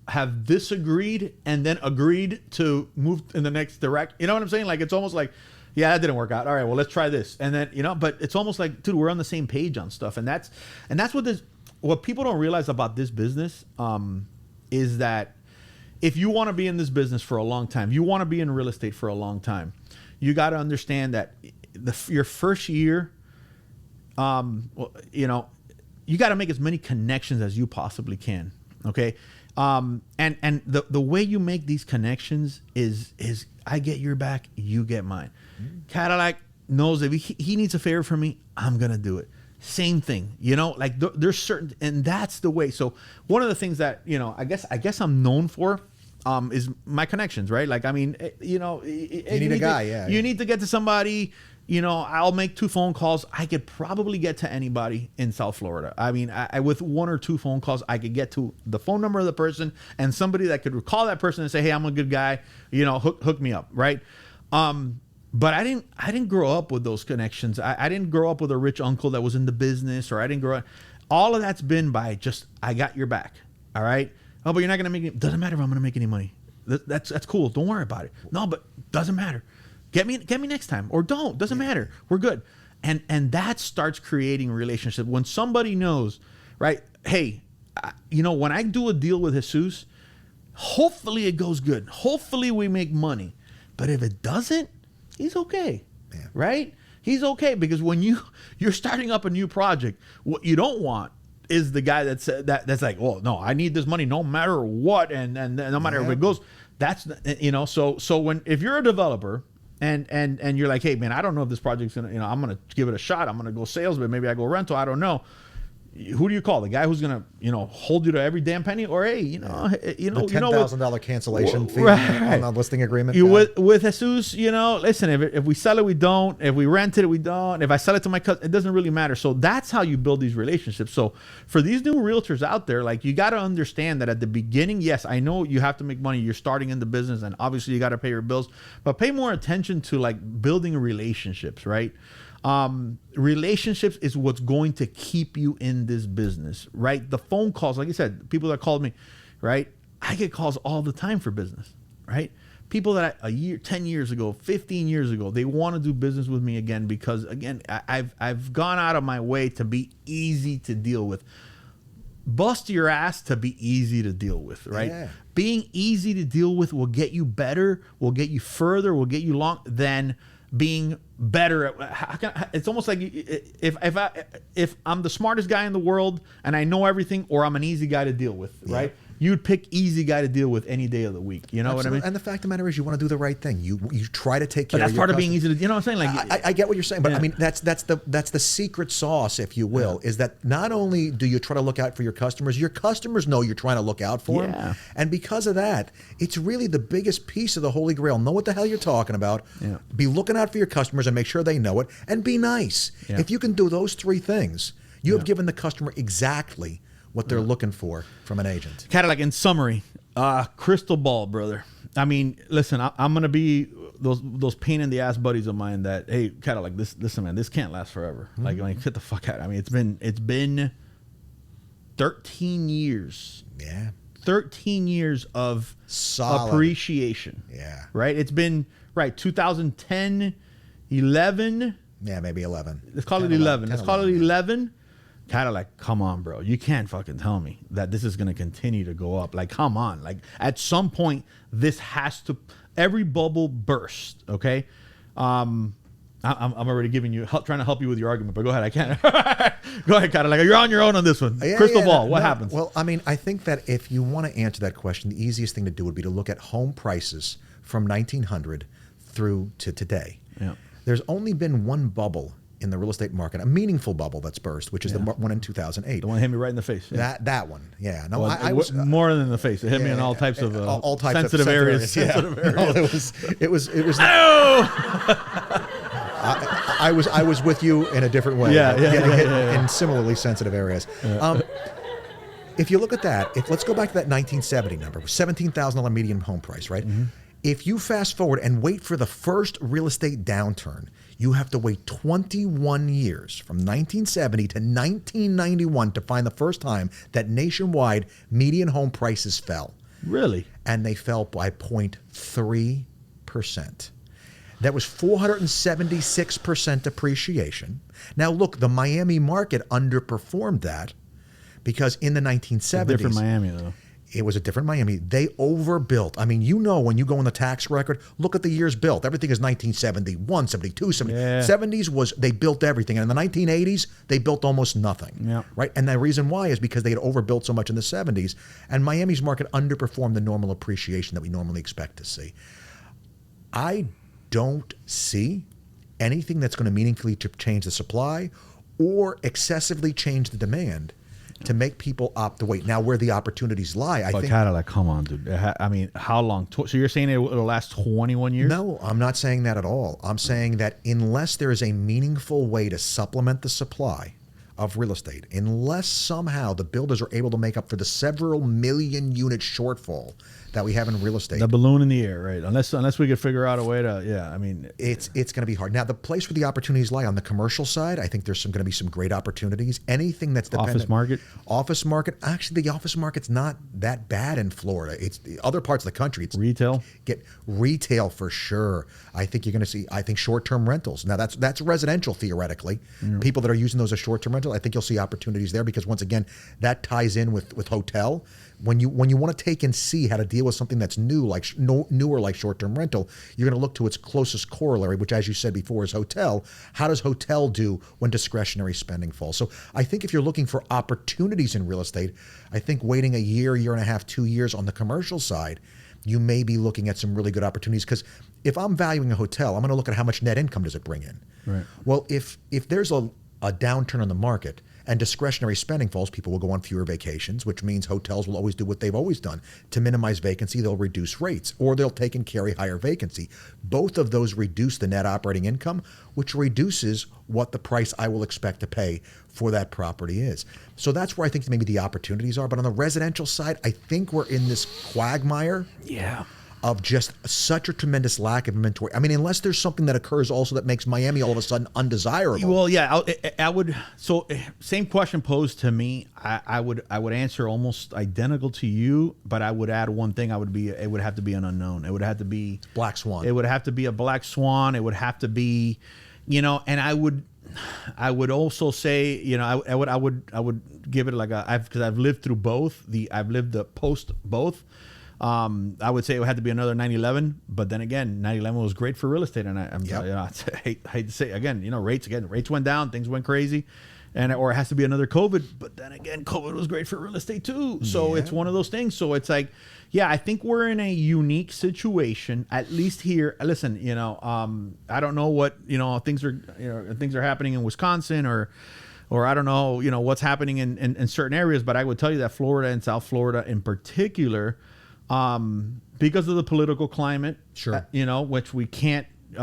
disagreed and then agreed to move in the next direct. You know what I'm saying? Like, it's almost like, yeah, that didn't work out. All right, well, let's try this. And then, but it's almost like, dude, we're on the same page on stuff. And that's what people don't realize about this business, is that if you want to be in this business for a long time, you want to be in real estate for a long time, you got to understand that your first year, you got to make as many connections as you possibly can. Okay. And the way you make these connections is I get your back, you get mine. Cadillac knows that if he needs a favor from me, I'm going to do it. Same thing, like there's certain, and that's the way. So one of the things that, I guess I'm known for, is my connections, right? Like, I mean, you need a guy. You need to get to somebody, I'll make 2 phone calls. I could probably get to anybody in South Florida. I mean, I with 1 or 2 phone calls, I could get to the phone number of the person and somebody that could call that person and say, hey, I'm a good guy, hook me up, right? But I didn't grow up with those connections. I didn't grow up with a rich uncle that was in the business, or I didn't grow up. All of that's been by just, I got your back. All right. Oh, but you're not going to make it. Doesn't matter if I'm going to make any money. That's cool. Don't worry about it. No, but doesn't matter. Get me next time, or don't. Doesn't matter. We're good. And that starts creating a relationship. When somebody knows, right? Hey, when I do a deal with Jesus, hopefully it goes good. Hopefully we make money. But if it doesn't, he's okay. Yeah. Right? He's okay, because when you're starting up a new project, what you don't want is the guy that's like, well, no, I need this money no matter what, and no matter if it goes. That's so if you're a developer and you're like, hey man, I don't know if this project's gonna, I'm gonna give it a shot. I'm gonna go sales, but maybe I go rental. I don't know. Who do you call? The guy who's gonna, hold you to every damn penny, or hey, the $10,000 cancellation fee right. on the listing agreement. With Jesus, listen, if we sell it, we don't. If we rent it, we don't. If I sell it to my cousin, it doesn't really matter. So that's how you build these relationships. So for these new realtors out there, like, you got to understand that at the beginning, yes, I know you have to make money. You're starting in the business, and obviously you got to pay your bills, but pay more attention to like building relationships, right? Relationships is what's going to keep you in this business, right? The phone calls, like I said, people that called me, right? I get calls all the time for business, right? People that 10 years ago, 15 years ago, they want to do business with me again, because again, I've gone out of my way to be easy to deal with. Bust your ass to be easy to deal with, right? Yeah. Being easy to deal with will get you better, will get you further, will get you long than being better at. It's almost like if I'm the smartest guy in the world and I know everything, or I'm an easy guy to deal with, right? You'd pick easy guy to deal with any day of the week. You know Absolutely. What I mean? And the fact of the matter is, you want to do the right thing. You try to take care of your But that's part of being easy to, you know what I'm saying? Like, I get what you're saying, but I mean, that's the secret sauce, if you will, is that not only do you try to look out for your customers know you're trying to look out for them. And because of that, it's really the biggest piece of the Holy Grail. Know what the hell you're talking about. Yeah. Be looking out for your customers and make sure they know it, and be nice. Yeah. If you can do those 3 things, you have given the customer exactly what they're looking for from an agent. Cadillac, in summary, crystal ball, brother. I mean, listen, I'm gonna be those pain in the ass buddies of mine that, hey, Cadillac, listen, man, this can't last forever. Mm-hmm. Like, get the fuck out. I mean, it's been 13 years. Yeah. 13 years of solid appreciation. Yeah. Right. It's been 2010, 11. Yeah, maybe 11. Let's call it 11. Let's call it 11. Cadillac, come on, bro. You can't fucking tell me that this is going to continue to go up. Like, come on. Like, at some point, this has to, every bubble burst, okay? I'm already giving you, trying to help you with your argument, but go ahead. I can't. Go ahead, Cadillac. You're on your own on this one. Crystal ball, what happens? Well, I mean, I think that if you want to answer that question, the easiest thing to do would be to look at home prices from 1900 through to today. Yeah. There's only been one bubble in the real estate market, a meaningful bubble that's burst, which is the one in 2008. The one that hit me right in the face. Yeah. That one, yeah. No, well, I was more than the face. It hit me in all types of sensitive areas. Sensitive areas. No, it was. I was with you in a different way. Getting hit in similarly sensitive areas. Yeah. If you look at that, let's go back to that 1970 number, $17,000 median home price, right? Mm-hmm. If you fast forward and wait for the first real estate downturn, you have to wait 21 years from 1970 to 1991 to find the first time that nationwide median home prices fell. Really? And they fell by 0.3%. That was 476% appreciation. Now, look, the Miami market underperformed that because in the 1970s... A different Miami, though. It was a different Miami. They overbuilt. I mean, when you go on the tax record, look at the years built. Everything is 1971, 72, 70. Yeah. 70s was, they built everything. And in the 1980s, they built almost nothing. Yeah. Right? And the reason why is because they had overbuilt so much in the 70s. And Miami's market underperformed the normal appreciation that we normally expect to see. I don't see anything that's going to meaningfully change the supply or excessively change the demand to make people opt to wait. Now, where the opportunities lie, I But think. Cadillac, come on, dude. I mean, how long? So you're saying it'll last 21 years? No, I'm not saying that at all. I'm saying that unless there is a meaningful way to supplement the supply of real estate, unless somehow the builders are able to make up for the several million unit shortfall that we have in real estate. The balloon in the air, right? Unless we could figure out a way to, I mean, it's going to be hard. Now, the place where the opportunities lie on the commercial side, I think there's going to be some great opportunities. Anything that's dependent. Office market. Actually, the office market's not that bad in Florida. It's the other parts of the country. It's retail. Get retail for sure. I think you're going to see. I think short-term rentals. Now, that's residential theoretically. People that are using those as short-term rental. I think you'll see opportunities there because once again, that ties in with hotel. When you want to take and see how to deal with something that's new, like newer, like short-term rental, you're going to look to its closest corollary, which, as you said before, is hotel. How does hotel do when discretionary spending falls? So I think if you're looking for opportunities in real estate, I think waiting a year and a half, 2 years on the commercial side, you may be looking at some really good opportunities. Because if I'm valuing a hotel, I'm going to look at how much net income does it bring in. Right. Well, if there's a downturn in the market and discretionary spending falls, people will go on fewer vacations, which means hotels will always do what they've always done. To minimize vacancy, they'll reduce rates, or they'll take and carry higher vacancy. Both of those reduce the net operating income, which reduces what the price I will expect to pay for that property is. So that's where I think maybe the opportunities are. But on the residential side, I think we're in this quagmire. Yeah. Of just such a tremendous lack of inventory. I mean, unless there's something that occurs also that makes Miami all of a sudden undesirable. Well, yeah, I would. So, same question posed to me. I would answer almost identical to you, but I would add one thing. It would have to be an unknown. It would have to be black swan. It would have to be a black swan. It would have to be, and I would also say, I would give it like because I've lived through both. I've lived the post both. I would say it had to be another 9/11, but then again, 9/11 was great for real estate, and I hate to say again, rates went down, things went crazy, or it has to be another COVID, but then again, COVID was great for real estate too. So it's one of those things. So it's like, I think we're in a unique situation, at least here. Listen, I don't know what things are happening in Wisconsin or I don't know, what's happening in certain areas, but I would tell you that Florida and South Florida in particular. Because of the political climate, sure, which we can't, we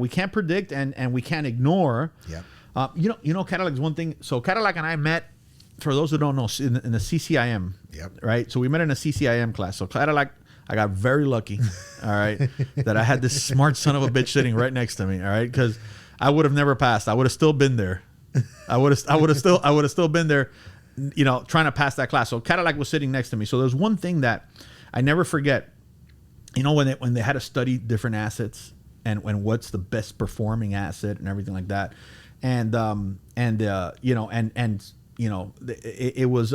can't predict and we can't ignore. Yeah. Cadillac's one thing. So Cadillac and I met, for those who don't know, in the CCIM. Yep. Right. So we met in a CCIM class. So Cadillac, I got very lucky. All right, that I had this smart son of a bitch sitting right next to me. All right, because I would have never passed. I would have still been there. I would have still been there. Trying to pass that class. So Cadillac was sitting next to me. So there's one thing that I never forget. When they had to study different assets and what's the best performing asset and everything like that, it was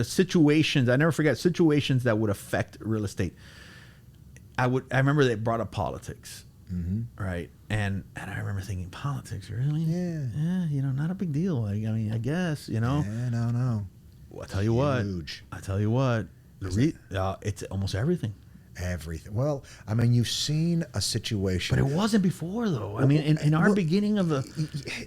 situations. I never forget situations that would affect real estate. I remember they brought up politics. Mm-hmm. Right. And I remember thinking, politics, really? Yeah. Not a big deal. I mean, I guess, Yeah, no. Well, I tell you what. It's almost everything. Everything. Well, I mean, you've seen a situation. But it wasn't before, though. I mean, in our beginning of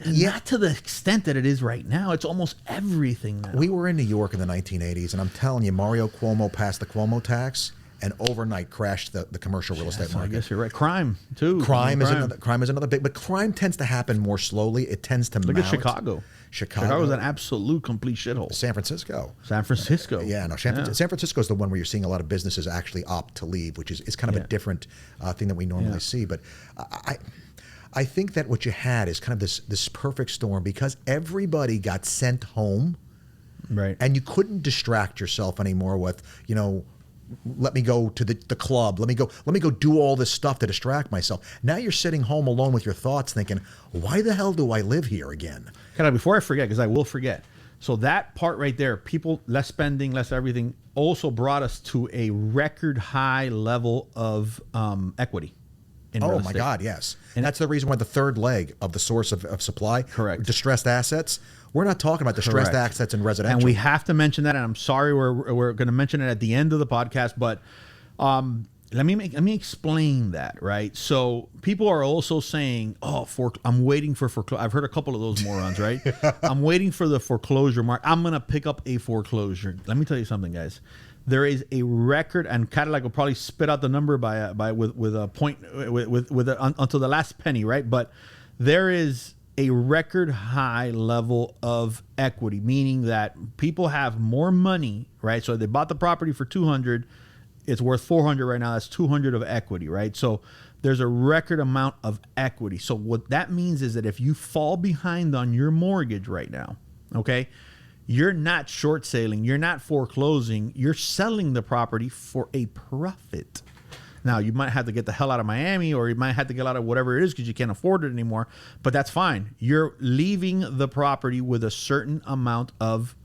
not to the extent that it is right now. It's almost everything now. We were in New York in the 1980s, and I'm telling you, Mario Cuomo passed the Cuomo tax, and overnight crashed the commercial real estate market. I guess you're right. Crime too. Crime is another big, but crime tends to happen more slowly. It tends to look mount. at Chicago. Chicago was an absolute complete shithole. San Francisco. Yeah, no. San Francisco is the one where you're seeing a lot of businesses actually opt to leave, which is kind of a different thing that we normally see. But I think that what you had is kind of this perfect storm because everybody got sent home, right? And you couldn't distract yourself anymore with let me go to the club. Let me go do all this stuff to distract myself. Now you're sitting home alone with your thoughts thinking, why the hell do I live here again? Before I forget, because I will forget. So that part right there, people, less spending, less everything, also brought us to a record high level of equity. Oh my God, yes. And that's the reason why the third leg of the source of supply, correct, distressed assets. We're not talking about distressed assets in residential. And we have to mention that, and I'm sorry we're going to mention it at the end of the podcast, but let me explain that, right? So people are also saying, "Oh, I'm waiting for foreclosure." I've heard a couple of those morons, right? I'm waiting for the foreclosure mark. I'm gonna pick up a foreclosure. Let me tell you something, guys. There is a record, and Cadillac will probably spit out the number with a point until the last penny, right? But there is a record high level of equity, meaning that people have more money, right? So they bought the property for $200. It's worth $400 right now. That's $200 of equity, right? So there's a record amount of equity. So what that means is that if you fall behind on your mortgage right now, okay, you're not short selling, you're not foreclosing, you're selling the property for a profit. Now, you might have to get the hell out of Miami, or you might have to get out of whatever it is because you can't afford it anymore, but that's fine. You're leaving the property with a certain amount of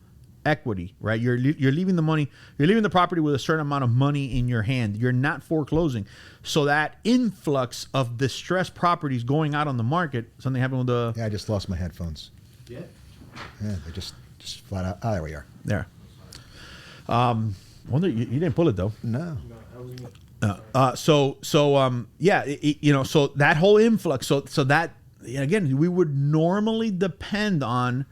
equity, right? You're leaving the money, you're leaving the property with a certain amount of money in your hand. You're not foreclosing. So that influx of distressed properties going out on the market, something happened with the... Yeah, I just lost my headphones. Yeah. Yeah, they just flat out. Oh, there we are. There. Wonder you didn't pull it though. No. So that whole influx, so that, again, we would normally depend on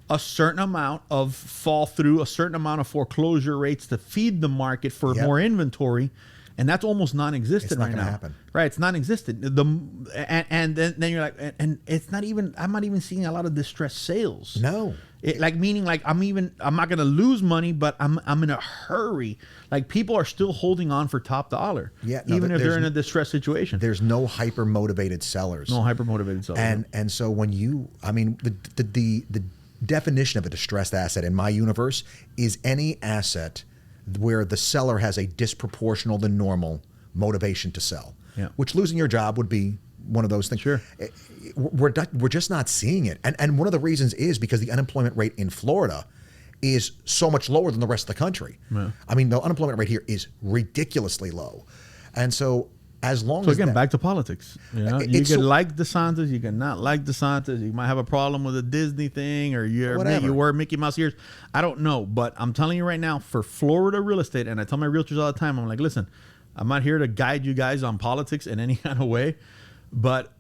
a certain amount of fall through, a certain amount of foreclosure rates to feed the market for more inventory, and that's almost non-existent right now. It's not going to happen. Right, it's non-existent. And then you're like, and it's not even. I'm not even seeing a lot of distressed sales. No. Meaning I'm not going to lose money, but I'm in a hurry. Like, people are still holding on for top dollar, even if they're in a distressed situation. There's no hyper motivated sellers. And so when the definition of a distressed asset in my universe is any asset where the seller has a disproportional than normal motivation to sell. Yeah. Which losing your job would be one of those things. Sure. We're just not seeing it. And one of the reasons is because the unemployment rate in Florida is so much lower than the rest of the country. Yeah. I mean, the unemployment rate here is ridiculously low. And so as long as back to politics. You can like DeSantis, you can not like DeSantis. You might have a problem with the Disney thing, or you wear Mickey Mouse ears. I don't know, but I'm telling you right now, for Florida real estate, and I tell my realtors all the time, I'm like, listen, I'm not here to guide you guys on politics in any kind of way, but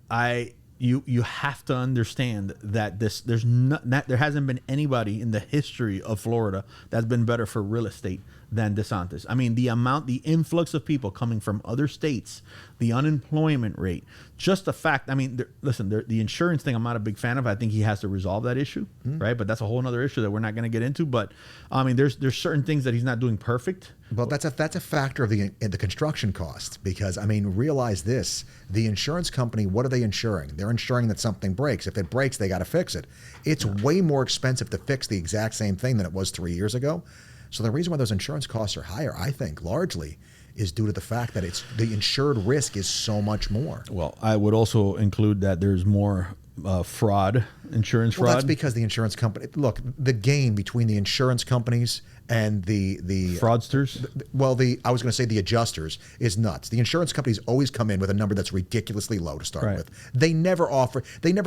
you have to understand that there hasn't been anybody in the history of Florida that's been better for real estate than DeSantis. I mean, the influx of people coming from other states, the unemployment rate, just the fact, I mean, the insurance thing I'm not a big fan of. I think he has to resolve that issue, right? But that's a whole other issue that we're not going to get into. But I mean, there's certain things that he's not doing perfect. Well, that's a factor of the construction cost, because, I mean, realize this, the insurance company, what are they insuring? They're insuring that something breaks. If it breaks, they got to fix it. It's way more expensive to fix the exact same thing than it was 3 years ago. So the reason why those insurance costs are higher, I think, largely is due to the fact that the insured risk is so much more. Well, I would also include that there's more insurance fraud. That's because the insurance company, look, the game between the insurance companies and the fraudsters. I was going to say the adjusters is nuts. The insurance companies always come in with a number that's ridiculously low to start with. They never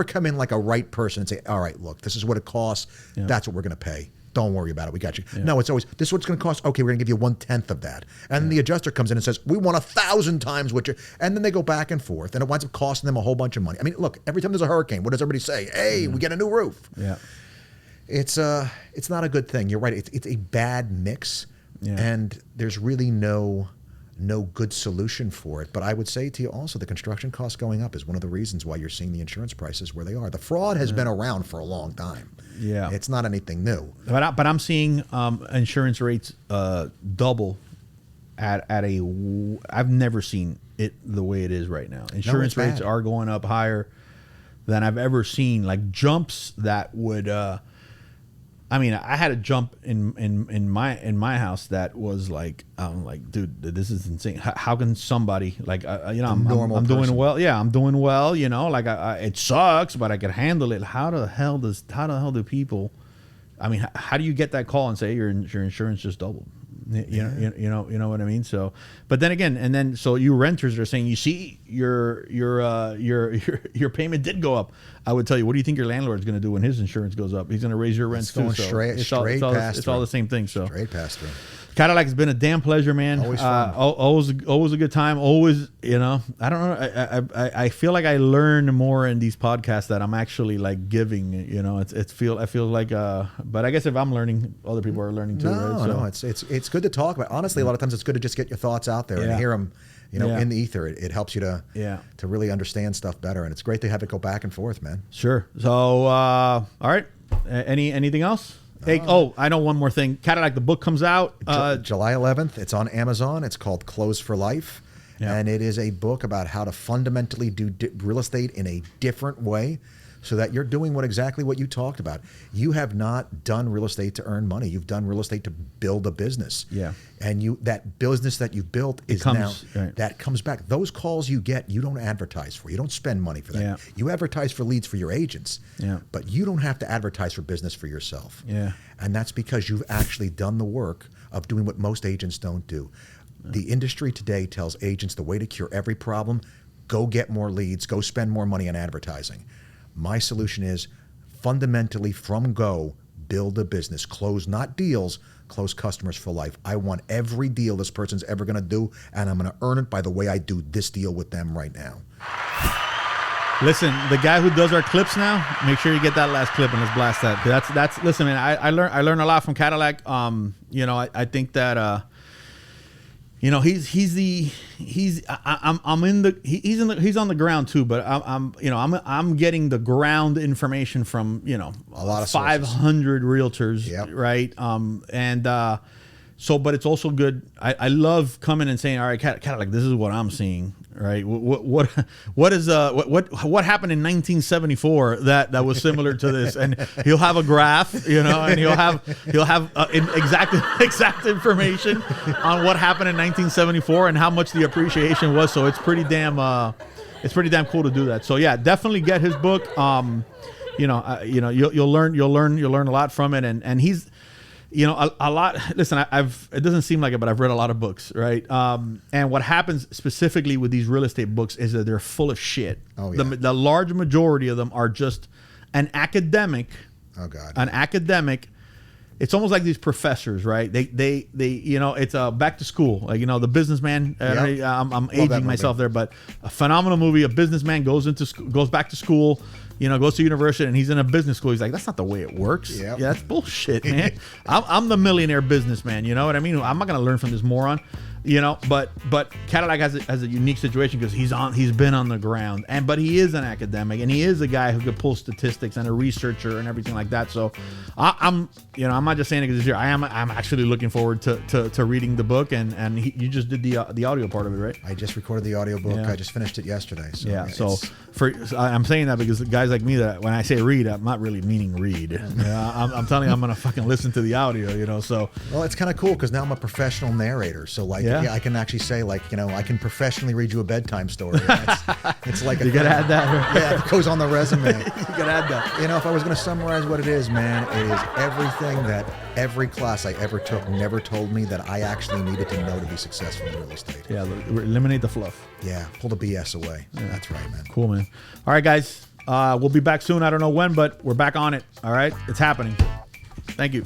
come in like a right person and say, all right, look, this is what it costs. Yeah. That's what we're going to pay. Don't worry about it. We got you. Yeah. No, it's always, this is what it's going to cost. Okay, we're going to give you 1/10 of that. And then the adjuster comes in and says, we want 1,000 times what you, and then they go back and forth, and it winds up costing them a whole bunch of money. I mean, look, every time there's a hurricane, what does everybody say? Hey, we get a new roof. Yeah. It's not a good thing. You're right. It's a bad mix, and there's really no good solution for it. But I would say to you also, the construction costs going up is one of the reasons why you're seeing the insurance prices where they are. The fraud has been around for a long time. Yeah, it's not anything new. But I'm seeing insurance rates double at a. I've never seen it the way it is right now. Insurance rates are going up higher than I've ever seen. Like jumps that would. I mean, I had a jump in my house that was like, I'm like, dude, this is insane. How can somebody like, I'm doing well. Yeah, I'm doing well. You know, like it sucks, but I can handle it. How the hell do people? I mean, how do you get that call and say your insurance just doubled? You know what I mean. So, but then again, so you renters are saying, you see, your payment did go up. I would tell you, what do you think your landlord's going to do when his insurance goes up? He's going to raise your rents too. So it's all the same thing. So straight pass through. Cadillac has been a damn pleasure, man. Always fun. Always a good time. Always, you know, I don't know. I feel like I learn more in these podcasts that I'm actually like giving. You know, I feel like. But I guess if I'm learning, other people are learning too. No, it's good to talk about. Honestly, a lot of times it's good to just get your thoughts out there and hear them. You know, in the ether, it helps you to really understand stuff better, and it's great to have it go back and forth, man. Sure. So, all right. Anything else? Hey, I know one more thing. Cadillac, the book comes out July 11th. It's on Amazon. It's called Close for Life, and it is a book about how to fundamentally do real estate in a different way, so that you're doing exactly what you talked about. You have not done real estate to earn money. You've done real estate to build a business. Yeah. And that business that you've built that comes back. Those calls you get, you don't advertise for. You don't spend money for that. Yeah. You advertise for leads for your agents. Yeah. But you don't have to advertise for business for yourself. Yeah. And that's because you've actually done the work of doing what most agents don't do. The industry today tells agents the way to cure every problem, go get more leads, go spend more money on advertising. My solution is fundamentally from go, build a business, close not deals, close customers for life. I want every deal this person's ever going to do, and I'm going to earn it by the way I do this deal with them right now. Listen, the guy who does our clips now, make sure you get that last clip and let's blast that. That's listen, man, I learned a lot from Cadillac. You know, I think that you know, he's on the ground too, but I'm getting the ground information from, you know, a lot of 500 realtors, right? But it's also good. I love coming and saying, all right, Cadillac, this is what I'm seeing, right? What happened in 1974 that was similar to this? And he'll have a graph, you know, and he'll have exact information on what happened in 1974 and how much the appreciation was. So it's pretty damn cool to do that. So yeah, definitely get his book. You'll learn a lot from it, and he's. You know, a lot. Listen, it doesn't seem like it, but I've read a lot of books, right? And what happens specifically with these real estate books is that they're full of shit. Oh, yeah. The large majority of them are just an academic. Oh God. An academic. It's almost like these professors, right? They you know, it's back to school. Like, you know, The Businessman. I'm aging myself there, but a phenomenal movie. A businessman goes back to school. You know, goes to university and he's in a business school. He's like, that's not the way it works. Yep. Yeah, that's bullshit, man. I'm the millionaire businessman. You know what I mean? I'm not going to learn from this moron. You know, but Cadillac has a unique situation because he's been on the ground, but he is an academic and he is a guy who could pull statistics and a researcher and everything like that. So I'm not just saying it because it's here. I'm actually looking forward to reading the book and you just did the audio part of it, right? I just recorded the audio book. Yeah. I just finished it yesterday. So yeah. So I'm saying that because guys like me, that when I say read, I'm not really meaning read. I'm telling you, I'm gonna fucking listen to the audio. You know, so well, it's kind of cool because now I'm a professional narrator. So like. Yeah, I can actually say, like, you know, I can professionally read you a bedtime story. It's like you gotta add that. Right? Yeah, it goes on the resume. You gotta add that. You know, if I was going to summarize what it is, man, it is everything that every class I ever took never told me that I actually needed to know to be successful in real estate. Yeah, eliminate the fluff. Yeah, pull the BS away. Yeah. That's right, man. Cool, man. All right, guys, we'll be back soon. I don't know when, but we're back on it. All right, it's happening. Thank you.